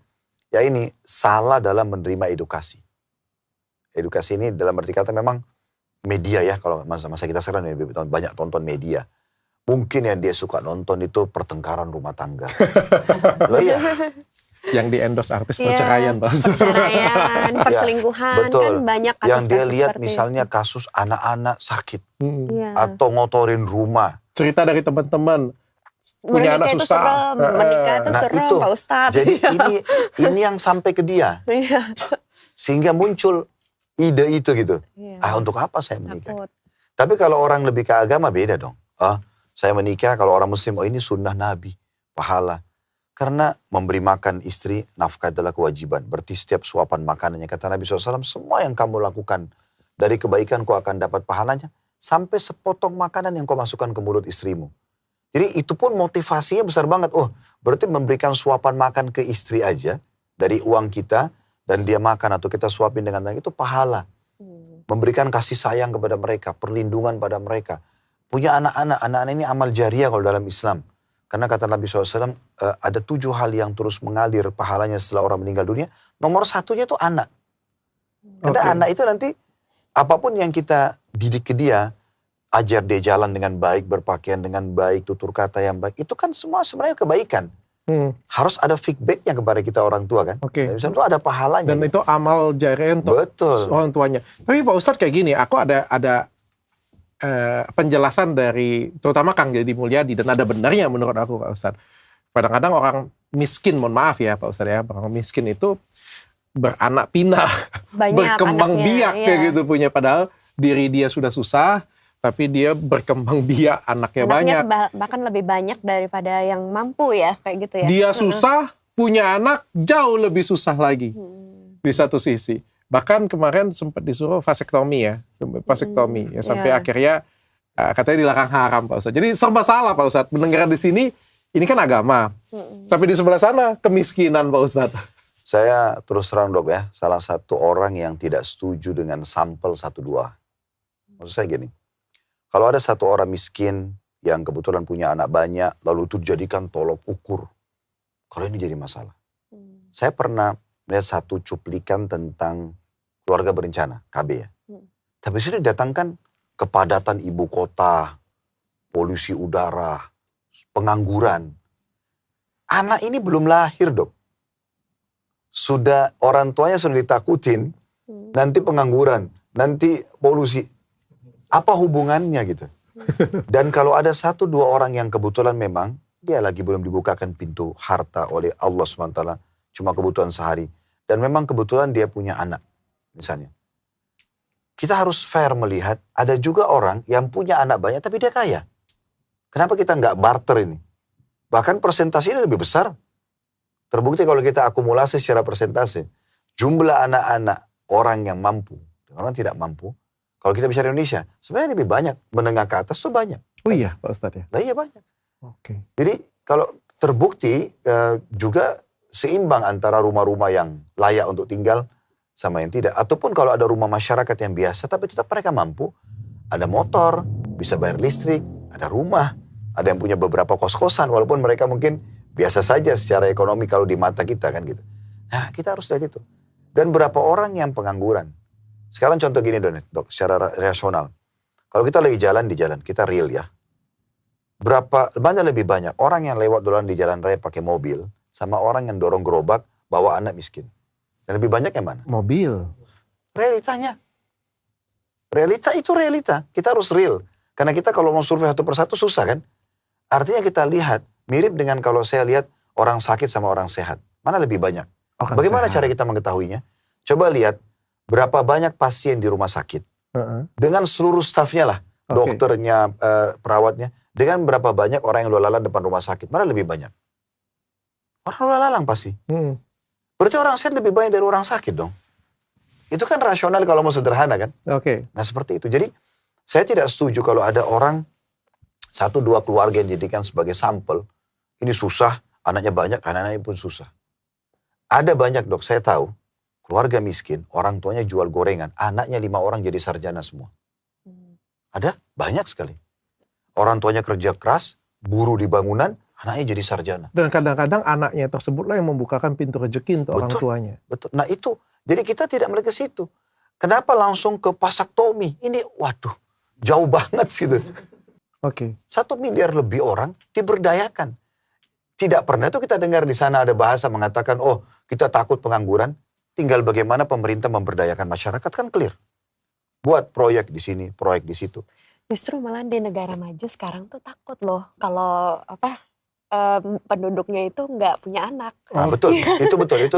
ya ini salah dalam menerima edukasi. Edukasi ini dalam arti kata memang media ya, kalau masa kita sekarang banyak tonton media. Mungkin yang dia suka nonton itu pertengkaran rumah tangga. Loh iya. Yang di-endorse artis perceraian, Pak Ustaz. Perceraian, perselingkuhan, betul. Kan banyak kasus-kasus yang dia lihat seperti misalnya itu. kasus anak-anak sakit. Iya. Atau ngotorin rumah. Cerita dari teman-teman. Punya anak Menikah itu susah. serem, menikah itu serem, itu. Pak Ustadz. Jadi ini yang sampai ke dia. Sehingga muncul ide itu gitu. Untuk apa saya menikah? Takut. Tapi kalau orang lebih ke agama beda dong. Saya menikah kalau orang muslim, ini sunnah Nabi. Pahala. Karena memberi makan istri, nafkah adalah kewajiban. Berarti setiap suapan makanannya, kata Nabi SAW, semua yang kamu lakukan dari kebaikan kau akan dapat pahalanya. Sampai sepotong makanan yang kau masukkan ke mulut istrimu. Jadi itu pun motivasinya besar banget. Berarti memberikan suapan makan ke istri aja dari uang kita dan dia makan atau kita suapin dengan lain itu pahala. Memberikan kasih sayang kepada mereka, perlindungan pada mereka. Punya anak-anak ini amal jariah kalau dalam Islam. Karena kata Nabi SAW, ada 7 hal yang terus mengalir pahalanya setelah orang meninggal dunia. Nomor satunya tuh anak. Karena anak itu nanti apapun yang kita didik ke dia, ajar dia jalan dengan baik, berpakaian dengan baik, tutur kata yang baik, itu kan semua sebenarnya kebaikan. Harus ada feedbacknya kepada kita orang tua kan. Misalnya itu ada pahalanya. Dan itu amal jariah untuk orang tuanya. Tapi Pak Ustadz kayak gini, aku ada penjelasan dari terutama Kang Deddy Mulyadi, dan ada benarnya menurut aku Pak Ustadz. Kadang-kadang orang miskin, mohon maaf ya Pak Ustadz ya, orang miskin itu beranak pinak, berkembang biak kayak gitu punya, padahal diri dia sudah susah, tapi dia berkembang biak anaknya banyak. Bahkan lebih banyak daripada yang mampu ya, kayak gitu ya. Dia susah, punya anak jauh lebih susah lagi di satu sisi. Bahkan kemarin sempat disuruh vasektomi ya, sampai akhirnya katanya dilarang haram Pak Ustadz. Jadi serba salah Pak Ustadz, mendengar di sini ini kan agama, tapi di sebelah sana kemiskinan Pak Ustadz. Saya terus terang dok ya, salah satu orang yang tidak setuju dengan sampel 1-2. Maksud saya gini, kalau ada satu orang miskin yang kebetulan punya anak banyak, lalu itu dijadikan tolok ukur, kalau ini jadi masalah. Saya pernah melihat satu cuplikan tentang keluarga berencana, KB ya. Tapi sini datangkan kepadatan ibu kota, polusi udara, pengangguran. Anak ini belum lahir dok. Sudah orang tuanya sudah ditakutin, nanti pengangguran, nanti polusi. Apa hubungannya gitu? Dan kalau ada 1-2 orang yang kebetulan memang, dia lagi belum dibukakan pintu harta oleh Allah SWT, cuma kebutuhan sehari. Dan memang kebetulan dia punya anak, misalnya. Kita harus fair melihat, ada juga orang yang punya anak banyak tapi dia kaya. Kenapa kita nggak barter ini? Bahkan persentase ini lebih besar. Terbukti kalau kita akumulasi secara persentase, jumlah anak-anak orang yang mampu, orang tidak mampu, kalau kita bicara Indonesia, sebenarnya lebih banyak, menengah ke atas tuh banyak. Oh iya Pak Ustadz ya? Nah, iya banyak. Jadi kalau terbukti juga seimbang antara rumah-rumah yang layak untuk tinggal sama yang tidak. Ataupun kalau ada rumah masyarakat yang biasa, tapi tetap mereka mampu, ada motor, bisa bayar listrik, ada rumah, ada yang punya beberapa kos-kosan, walaupun mereka mungkin biasa saja secara ekonomi kalau di mata kita kan gitu. Nah kita harus lihat itu. Dan berapa orang yang pengangguran. Sekarang contoh gini dok, secara rasional. Kalau kita lagi jalan di jalan, kita real ya. Mana lebih banyak orang yang lewat dolan di jalan raya pakai mobil, sama orang yang dorong gerobak bawa anak miskin. Dan lebih banyak yang mana? Mobil. Realitanya. Realita itu realita. Kita harus real. Karena kita kalau mau survei 1 persatu susah kan. Artinya kita lihat, mirip dengan kalau saya lihat orang sakit sama orang sehat. Mana lebih banyak? Bagaimana cara kita mengetahuinya? Coba lihat berapa banyak pasien di rumah sakit. Dengan seluruh stafnya lah. Dokternya, perawatnya. Dengan berapa banyak orang yang lalu lalang depan rumah sakit. Mana lebih banyak? Orang lalu lalang pasti. Berarti orang sehat lebih banyak dari orang sakit dong. Itu kan rasional kalau mau sederhana kan? Nah seperti itu. Jadi saya tidak setuju kalau ada orang 1-2 keluarga yang dijadikan sebagai sampel. Ini susah, anaknya banyak, anak-anaknya pun susah. Ada banyak dok, saya tahu. Keluarga miskin, orang tuanya jual gorengan. Anaknya 5 orang jadi sarjana semua. Ada, banyak sekali. Orang tuanya kerja keras, buruh di bangunan, anaknya jadi sarjana. Dan kadang-kadang anaknya tersebutlah yang membukakan pintu rezeki untuk orang tuanya. Betul, nah itu. Jadi kita tidak melihat ke situ. Kenapa langsung ke vasectomy? Ini, waduh, jauh banget gitu. 1 miliar lebih orang diberdayakan. Tidak pernah itu kita dengar di sana ada bahasa mengatakan, oh kita takut pengangguran. Tinggal bagaimana pemerintah memberdayakan masyarakat kan clear. Buat proyek di sini, proyek di situ. Justru malah di negara maju sekarang tuh takut loh kalau penduduknya itu nggak punya anak. Nah, betul, itu betul. Itu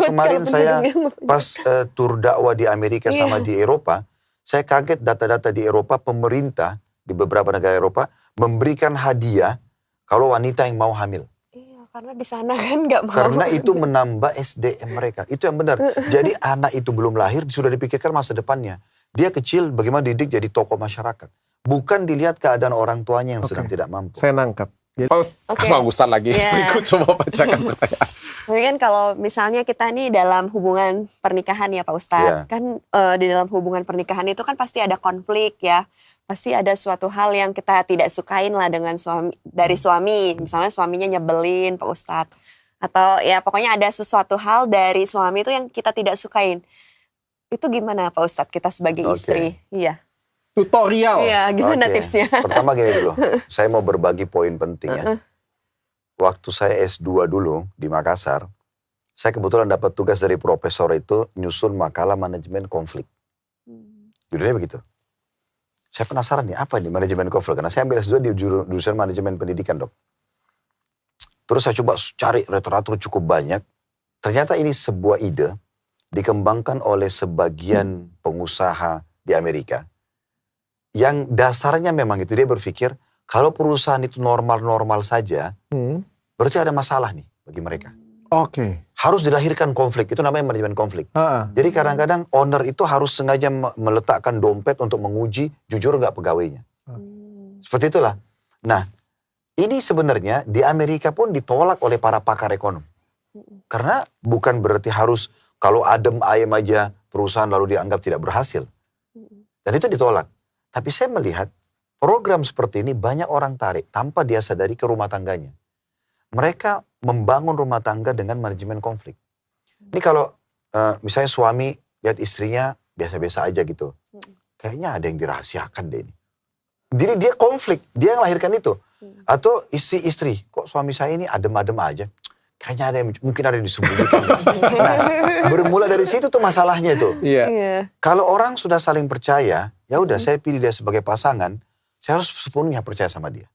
kemarin saya pas tur dakwah di Amerika sama di Eropa, saya kaget data-data di Eropa pemerintah di beberapa negara Eropa memberikan hadiah kalau wanita yang mau hamil. Iya, karena di sana kan nggak mau. Karena itu menambah SDM mereka. Itu yang benar. Jadi anak itu belum lahir sudah dipikirkan masa depannya. Dia kecil bagaimana didik jadi tokoh masyarakat. Bukan dilihat keadaan orang tuanya yang sedang tidak mampu. Saya nangkap. Jadi, bagusan lagi istriku coba bacakan pertanyaan. Tapi kan kalau misalnya kita nih dalam hubungan pernikahan ya Pak Ustadz, kan di dalam hubungan pernikahan itu kan pasti ada konflik ya. Pasti ada suatu hal yang kita tidak sukain lah dengan suami. Misalnya suaminya nyebelin Pak Ustadz. Atau ya pokoknya ada sesuatu hal dari suami itu yang kita tidak sukain. Itu gimana Pak Ustadz kita sebagai istri? Iya. Tutorial. Iya, gimana tipsnya? Pertama gini dulu, saya mau berbagi poin penting ya. Waktu saya S2 dulu di Makassar, saya kebetulan dapat tugas dari profesor itu nyusun makalah manajemen konflik. Judulnya begitu. Saya penasaran nih, apa nih manajemen konflik? Karena saya ambil S2 di jurusan manajemen pendidikan, Dok. Terus saya coba cari literatur cukup banyak. Ternyata ini sebuah ide dikembangkan oleh sebagian pengusaha di Amerika. Yang dasarnya memang itu, dia berpikir kalau perusahaan itu normal-normal saja, berarti ada masalah nih bagi mereka. Harus dilahirkan konflik, itu namanya manajemen konflik. Jadi kadang-kadang owner itu harus sengaja meletakkan dompet untuk menguji jujur nggak pegawainya. Seperti itulah. Nah, ini sebenarnya di Amerika pun ditolak oleh para pakar ekonom. Karena bukan berarti harus kalau adem ayem aja perusahaan lalu dianggap tidak berhasil. Dan itu ditolak. Tapi saya melihat program seperti ini banyak orang tarik tanpa dia sadari ke rumah tangganya. Mereka membangun rumah tangga dengan manajemen konflik. Ini kalau misalnya suami lihat istrinya biasa-biasa aja gitu. Kayaknya ada yang dirahasiakan deh ini. Jadi dia konflik, dia yang lahirkan itu. Atau istri-istri, kok suami saya ini adem-adem aja. Kayaknya ada yang, mungkin ada yang disembunyikan. Nah, bermula dari situ tuh masalahnya itu. Kalau orang sudah saling percaya, ya udah saya pilih dia sebagai pasangan, saya harus sepenuhnya percaya sama dia.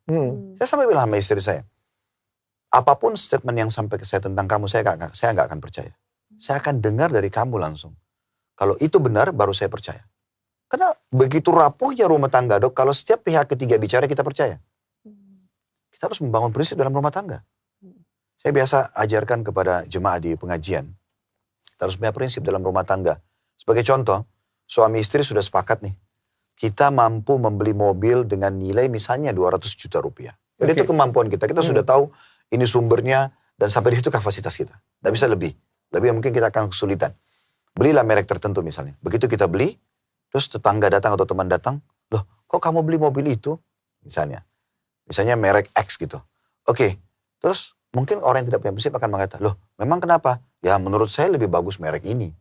Saya sampai bilang sama istri saya, apapun statement yang sampai ke saya tentang kamu, saya nggak akan percaya. Saya akan dengar dari kamu langsung. Kalau itu benar, baru saya percaya. Karena begitu rapuhnya rumah tangga, Dok, kalau setiap pihak ketiga bicara kita percaya. Kita harus membangun prinsip dalam rumah tangga. Saya biasa ajarkan kepada jemaah di pengajian. Kita harus punya prinsip dalam rumah tangga. Sebagai contoh, suami istri sudah sepakat nih. Kita mampu membeli mobil dengan nilai misalnya 200 juta rupiah. Jadi itu kemampuan kita. Kita sudah tahu ini sumbernya dan sampai di situ kapasitas kita. Tidak bisa lebih. Lebih mungkin kita akan kesulitan. Belilah merek tertentu misalnya. Begitu kita beli, terus tetangga datang atau teman datang, loh kok kamu beli mobil itu? Misalnya merek X gitu. Oke, terus mungkin orang yang tidak punya prinsip akan mengatakan, loh memang kenapa? Ya menurut saya lebih bagus merek ini.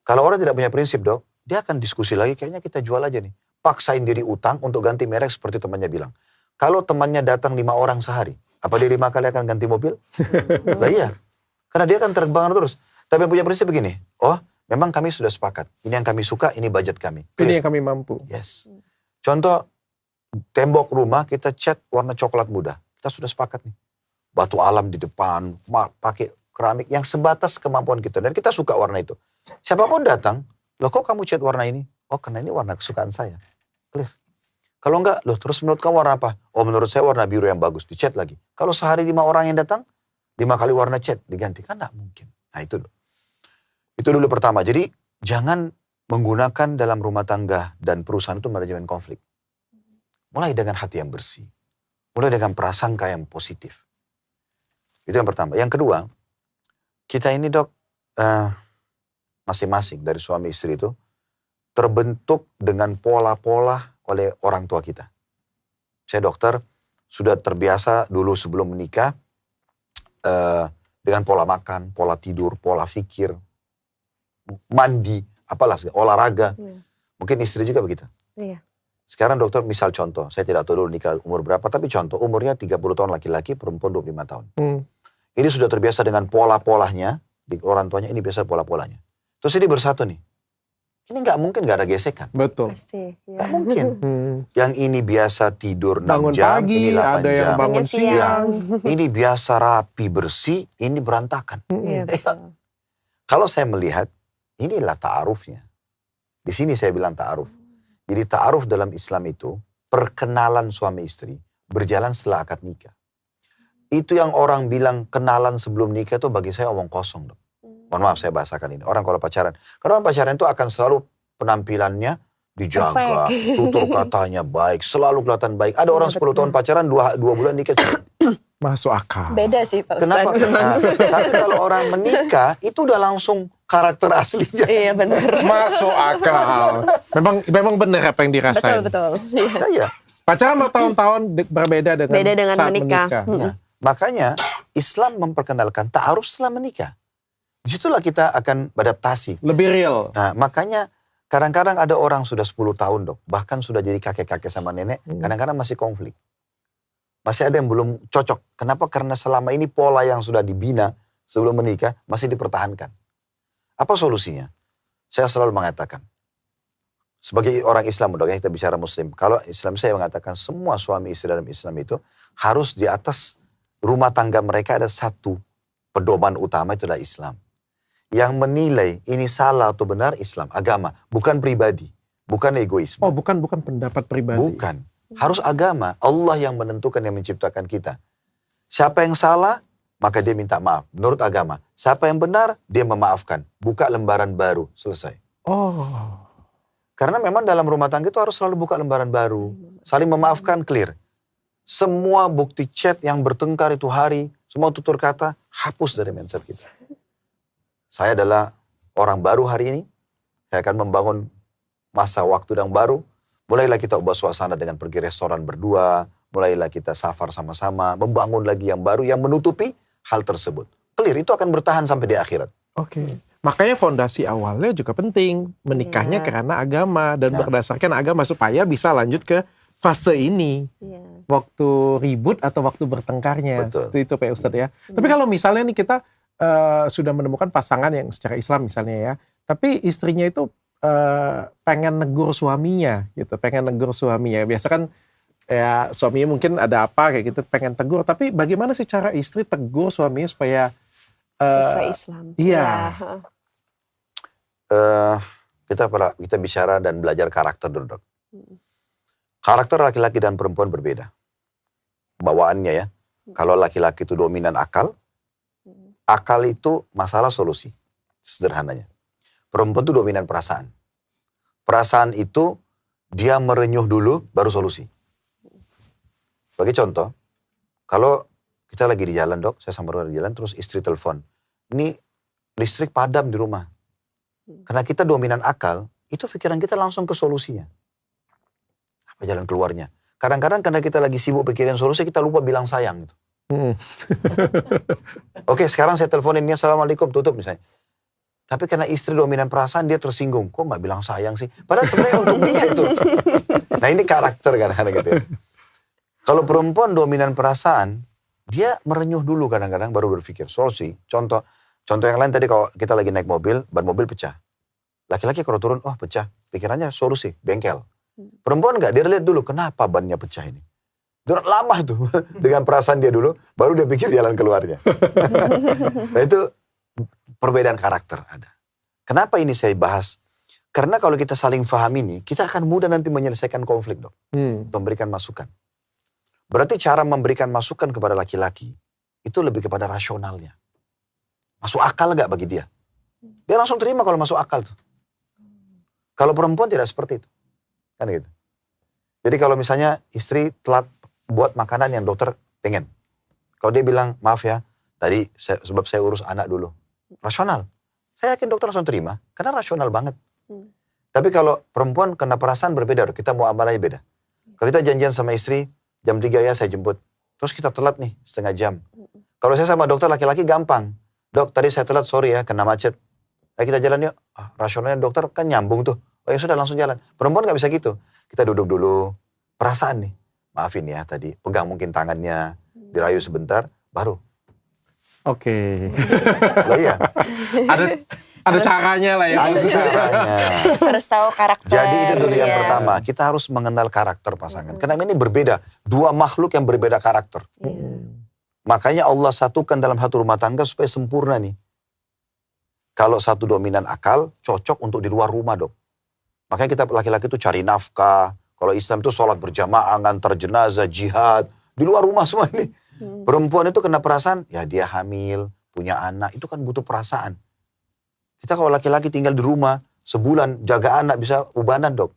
Kalau orang tidak punya prinsip, Dok, dia akan diskusi lagi, kayaknya kita jual aja nih. Paksain diri utang untuk ganti merek seperti temannya bilang. Kalau temannya datang 5 orang sehari, apa dia 5 kali akan ganti mobil? Lah iya, karena dia akan terbang terus. Tapi yang punya prinsip begini, oh memang kami sudah sepakat. Ini yang kami suka, ini budget kami. Ini yang kami mampu. Yes. Contoh, tembok rumah kita cat warna coklat muda. Kita sudah sepakat nih. Batu alam di depan, pakai keramik yang sebatas kemampuan kita. Dan kita suka warna itu. Siapapun datang, loh kok kamu cat warna ini? Oh karena ini warna kesukaan saya. Clear. Kalau enggak, loh terus menurut kamu warna apa? Oh menurut saya warna biru yang bagus, dicat lagi. Kalau sehari 5 orang yang datang, 5 kali warna cat diganti. Kan enggak mungkin. Nah itu dulu. Itu dulu pertama. Jadi jangan menggunakan dalam rumah tangga dan perusahaan itu manajemen konflik. Mulai dengan hati yang bersih. Mulai dengan prasangka yang positif. Itu yang pertama. Yang kedua, kita ini, Dok, masing-masing dari suami istri itu terbentuk dengan pola-pola oleh orang tua kita. Saya dokter, sudah terbiasa dulu sebelum menikah dengan pola makan, pola tidur, pola pikir, mandi, apalah, olahraga. Mungkin istri juga begitu. Iya. Sekarang dokter misal contoh, saya tidak tahu dulu nikah umur berapa, tapi contoh umurnya 30 tahun laki-laki, perempuan 25 tahun. Ini sudah terbiasa dengan pola-polanya, di orang tuanya ini biasa pola-polanya. Terus ini bersatu nih. Ini nggak mungkin nggak ada gesekan. Betul. Pasti. Nggak mungkin. Yang ini biasa tidur 6 bangun jam, pagi, ini 8 ada yang jam. bangun siang. Ini biasa rapi, bersih, ini berantakan. Iya, betul. Kalau saya melihat, inilah ta'arufnya. Di sini saya bilang ta'aruf. Jadi ta'aruf dalam Islam itu, perkenalan suami istri, berjalan setelah akad nikah. Itu yang orang bilang kenalan sebelum nikah itu bagi saya omong kosong, Dok. Mohon maaf saya bahasakan ini. Orang kalau pacaran. Karena orang pacaran itu akan selalu penampilannya dijaga, tutur katanya baik, selalu kelihatan baik. Ada orang 10 tahun pacaran, 2 bulan nikah. Masuk akal. Beda sih Pak Ustadz. Kenapa? Nah, tapi kalau orang menikah, itu udah langsung karakter aslinya. Iya benar. Masuk akal. Memang benar apa yang dirasain. Betul. Iya. Pacaran bertahun-tahun berbeda dengan saat menikah. Ya. Makanya Islam memperkenalkan ta'aruf setelah menikah. Disitulah kita akan beradaptasi. Lebih real. Nah, makanya kadang-kadang ada orang sudah 10 tahun dok, bahkan sudah jadi kakek-kakek sama nenek, kadang-kadang masih konflik. Masih ada yang belum cocok. Kenapa? Karena selama ini pola yang sudah dibina sebelum menikah masih dipertahankan. Apa solusinya? Saya selalu mengatakan, sebagai orang Islam, dok, ya kita bicara Muslim. Kalau Islam saya mengatakan semua suami istri dalam Islam itu harus di atas rumah tangga mereka ada satu pedoman utama, itu adalah Islam. Yang menilai ini salah atau benar Islam, agama, bukan pribadi, bukan egoisme. Oh, bukan pendapat pribadi. Bukan. Harus agama. Allah yang menentukan, yang menciptakan kita. Siapa yang salah, maka dia minta maaf. Menurut agama. Siapa yang benar, dia memaafkan. Buka lembaran baru. Selesai. Oh. Karena memang dalam rumah tangga itu harus selalu buka lembaran baru. Saling memaafkan, clear. Semua bukti chat yang bertengkar itu hari, semua tutur kata, hapus dari mindset kita. Saya adalah orang baru hari ini. Saya akan membangun masa waktu yang baru. Mulailah kita ubah suasana dengan pergi restoran berdua. Mulailah kita safar sama-sama. Membangun lagi yang baru yang menutupi hal tersebut. Clear, itu akan bertahan sampai di akhirat. Oke. Makanya fondasi awalnya juga penting. Menikahnya karena agama. Dan berdasarkan agama supaya bisa lanjut ke fase ini. Waktu ribut atau waktu bertengkarnya. Betul. Seperti itu Pak Ustadz ya. Tapi kalau misalnya nih kita sudah menemukan pasangan yang secara Islam misalnya ya. Tapi istrinya itu pengen negur suaminya gitu, biasa kan ya suaminya mungkin ada apa kayak gitu pengen tegur, tapi bagaimana sih cara istri tegur suaminya supaya sesuai Islam? Iya. Kita bicara dan belajar karakter dulu dok. Karakter laki-laki dan perempuan berbeda bawaannya ya. Kalau laki-laki itu dominan akal itu masalah solusi sederhananya. Perempuan itu dominan perasaan. Perasaan itu dia merenyuh dulu baru solusi. Sebagai contoh, kalau kita lagi di jalan dok, saya sama di jalan terus istri telepon. Ini listrik padam di rumah. Karena kita dominan akal, itu pikiran kita langsung ke solusinya. Apa jalan keluarnya? Kadang-kadang karena kita lagi sibuk pikirin solusi, kita lupa bilang sayang. Gitu. Oke, sekarang saya teleponin dia, Assalamualaikum, tutup misalnya. Tapi karena istri dominan perasaan, dia tersinggung. Kok gak bilang sayang sih? Padahal sebenarnya untuk dia itu. Nah ini karakter kadang-kadang gitu ya. Kalau perempuan dominan perasaan, dia merenyuh dulu kadang-kadang baru berpikir. Solusi, contoh yang lain tadi kalau kita lagi naik mobil, ban mobil pecah. Laki-laki kalau turun, oh pecah. Pikirannya solusi, bengkel. Perempuan gak, dia lihat dulu kenapa bannya pecah ini. Dia lama itu dengan perasaan dia dulu, baru dia pikir jalan keluarnya. Nah itu perbedaan karakter ada. Kenapa ini saya bahas? Karena kalau kita saling paham ini, kita akan mudah nanti menyelesaikan konflik dok. Memberikan masukan. Berarti cara memberikan masukan kepada laki-laki, itu lebih kepada rasionalnya. Masuk akal gak bagi dia? Dia langsung terima kalau masuk akal tuh. Kalau perempuan tidak seperti itu. Kan gitu. Jadi kalau misalnya istri telat buat makanan yang dokter pengen. Kalau dia bilang, maaf ya, tadi sebab saya urus anak dulu. Rasional. Saya yakin dokter langsung terima, karena rasional banget. Tapi kalau perempuan kena perasaan berbeda, kita mau amalnya beda. Kalau kita janjian sama istri, jam 3 ya saya jemput. Terus kita telat nih, setengah jam. Kalau saya sama dokter laki-laki gampang. Dok, tadi saya telat, sorry ya, kena macet. Ayo kita jalan yuk. Rasionalnya dokter kan nyambung tuh. Oh ya sudah langsung jalan. Perempuan gak bisa gitu. Kita duduk dulu, perasaan nih. Maafin ya tadi, pegang mungkin tangannya, dirayu sebentar, baru. Oke. Lah iya. Ada caranya lah ya. Ada caranya. Harus tahu karakter. Jadi itu dulu yang pertama. Kita harus mengenal karakter pasangan. Karena ini berbeda. Dua makhluk yang berbeda karakter. Makanya Allah satukan dalam satu rumah tangga supaya sempurna nih. Kalau satu dominan akal, cocok untuk di luar rumah dok. Makanya kita laki-laki itu cari nafkah. Kalau Islam itu sholat berjamaah, ngantar jenazah, jihad. Di luar rumah semua ini. Perempuan itu kena perasaan, ya dia hamil, punya anak. Itu kan butuh perasaan. Kita kalau laki-laki tinggal di rumah, sebulan jaga anak bisa ubanan dok.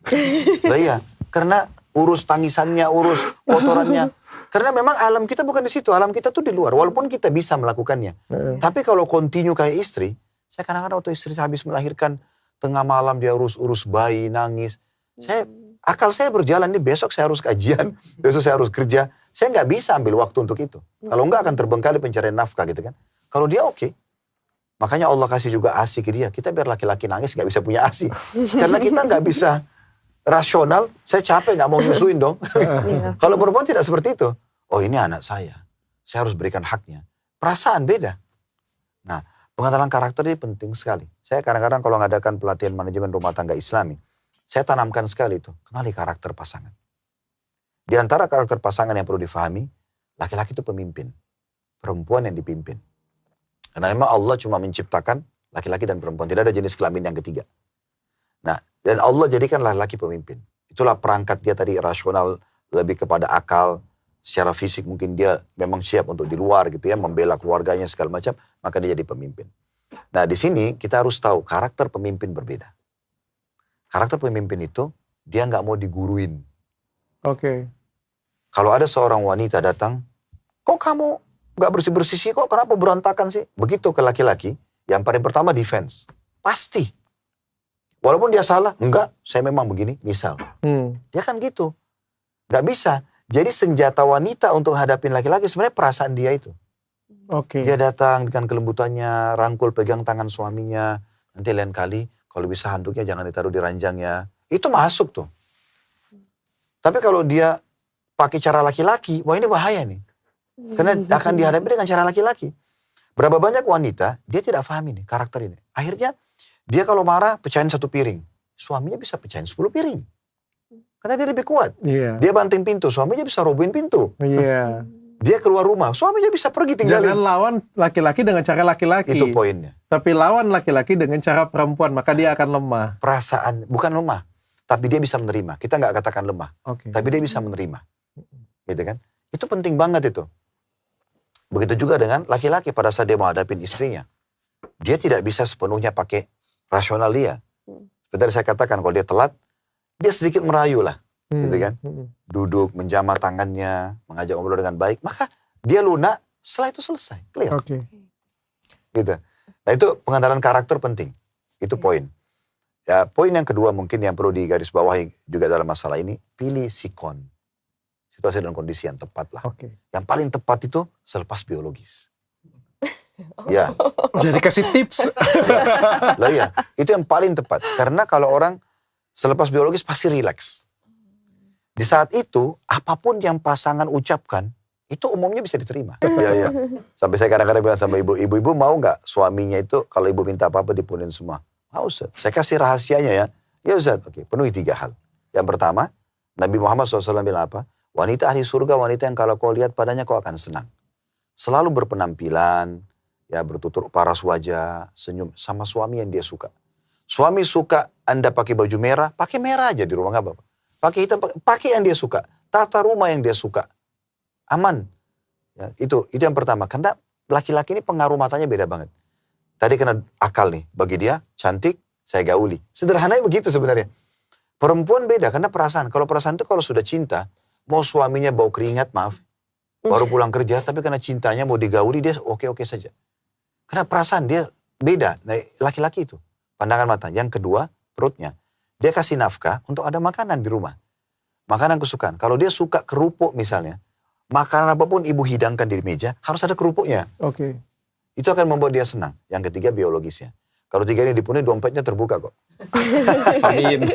Lah iya, karena urus tangisannya, urus kotorannya. Karena memang alam kita bukan di situ, alam kita tuh di luar. Walaupun kita bisa melakukannya. Tapi kalau continue kayak istri, saya kadang-kadang waktu istri habis melahirkan, tengah malam dia urus bayi, nangis. Akal saya berjalan nih, besok saya harus kajian, besok saya harus kerja. Saya nggak bisa ambil waktu untuk itu. Kalau nggak akan terbengkalai pencarian nafkah gitu kan. Kalau dia oke. Makanya Allah kasih juga ASI ke dia. Kita biar laki-laki nangis nggak bisa punya ASI. Karena kita nggak bisa rasional, saya capek nggak mau nyusuin dong. Kalau perempuan tidak seperti itu. Oh ini anak saya harus berikan haknya. Perasaan beda. Nah, pengenalan karakter ini penting sekali. Saya kadang-kadang kalau ngadakan pelatihan manajemen rumah tangga Islami, saya tanamkan sekali itu, kenali karakter pasangan. Di antara karakter pasangan yang perlu difahami, laki-laki itu pemimpin, perempuan yang dipimpin. Karena memang Allah cuma menciptakan laki-laki dan perempuan, tidak ada jenis kelamin yang ketiga. Nah, dan Allah jadikan laki-laki pemimpin. Itulah perangkat dia tadi rasional, lebih kepada akal, secara fisik mungkin dia memang siap untuk di luar gitu ya, membela keluarganya segala macam, maka dia jadi pemimpin. Nah, di sini kita harus tahu karakter pemimpin berbeda. Karakter pemimpin itu, dia nggak mau diguruin. Oke. Kalau ada seorang wanita datang, kok kamu nggak bersih-bersih sih, kok kenapa berantakan sih? Begitu ke laki-laki, yang paling pertama defense. Pasti. Walaupun dia salah, enggak, saya memang begini, misal. Dia kan gitu. Nggak bisa. Jadi senjata wanita untuk hadapin laki-laki sebenarnya perasaan dia itu. Oke. Dia datang dengan kelembutannya, rangkul pegang tangan suaminya. Nanti lain kali, kalau bisa handuknya jangan ditaruh di ranjangnya. Itu masuk tuh. Tapi kalau dia pakai cara laki-laki, wah ini bahaya nih. Karena akan dihadapi dengan cara laki-laki. Berapa banyak wanita, dia tidak paham ini, karakter ini. Akhirnya, dia kalau marah, pecahin 1 piring. Suaminya bisa pecahin 10 piring. Karena dia lebih kuat. Iya. Dia banting pintu, suaminya bisa robohin pintu. Iya. Dia keluar rumah, suaminya bisa pergi tinggalin. Jangan lawan laki-laki dengan cara laki-laki. Itu poinnya. Tapi lawan laki-laki dengan cara perempuan, maka dia akan lemah. Perasaan, bukan lemah. Tapi dia bisa menerima. Kita nggak katakan lemah. Oke. Tapi dia bisa menerima. Gitu kan? Itu penting banget itu. Begitu juga dengan laki-laki pada saat dia mau hadapin istrinya. Dia tidak bisa sepenuhnya pakai rasional dia. Seperti saya katakan, kalau dia telat, dia sedikit merayu lah. Gitu kan? Duduk, menjamah tangannya, mengajak ngobrol dengan baik. Maka dia lunak, setelah itu selesai. Clear. Oke. Gitu. Nah itu pengantaran karakter penting. Itu poin. Ya, poin yang kedua mungkin yang perlu digarisbawahi juga dalam masalah ini, pilih sikon. Situasi dan kondisi yang tepat lah. Oke. Yang paling tepat itu selepas biologis. Ya. Udah dikasih tips. Lah ya, itu yang paling tepat. Karena kalau orang selepas biologis pasti rileks. Di saat itu, apapun yang pasangan ucapkan, itu umumnya bisa diterima. Ya, ya. Sampai saya kadang-kadang bilang sama ibu mau nggak suaminya itu kalau ibu minta apa-apa dipenuhin semua? Mau Ustaz. Saya kasih rahasianya ya. Ya Ustaz, oke, penuhi 3 hal. Yang pertama, Nabi Muhammad SAW bilang apa? Wanita ahli surga, wanita yang kalau kau lihat padanya kau akan senang. Selalu berpenampilan, ya bertutur paras wajah, senyum sama suami yang dia suka. Suami suka Anda pakai baju merah, pakai merah aja di rumah nggak apa-apa. Pakai hitam, pakai yang dia suka. Tata rumah yang dia suka. Aman. Ya, itu yang pertama. Karena laki-laki ini pengaruh matanya beda banget. Tadi kena akal nih. Bagi dia cantik, saya gauli. Sederhananya begitu sebenarnya. Perempuan beda karena perasaan. Kalau perasaan itu kalau sudah cinta, mau suaminya bau keringat, maaf. Baru pulang kerja, tapi karena cintanya mau digauli, dia oke-oke saja. Karena perasaan dia beda. Nah, laki-laki itu. Pandangan mata. Yang kedua, perutnya. Dia kasih nafkah untuk ada makanan di rumah. Makanan kesukaan. Kalau dia suka kerupuk misalnya, makanan apapun ibu hidangkan di meja, harus ada kerupuknya. Oke. Itu akan membuat dia senang. Yang ketiga biologisnya. Kalau 3 ini dipenuhi, dompetnya terbuka kok. Amin.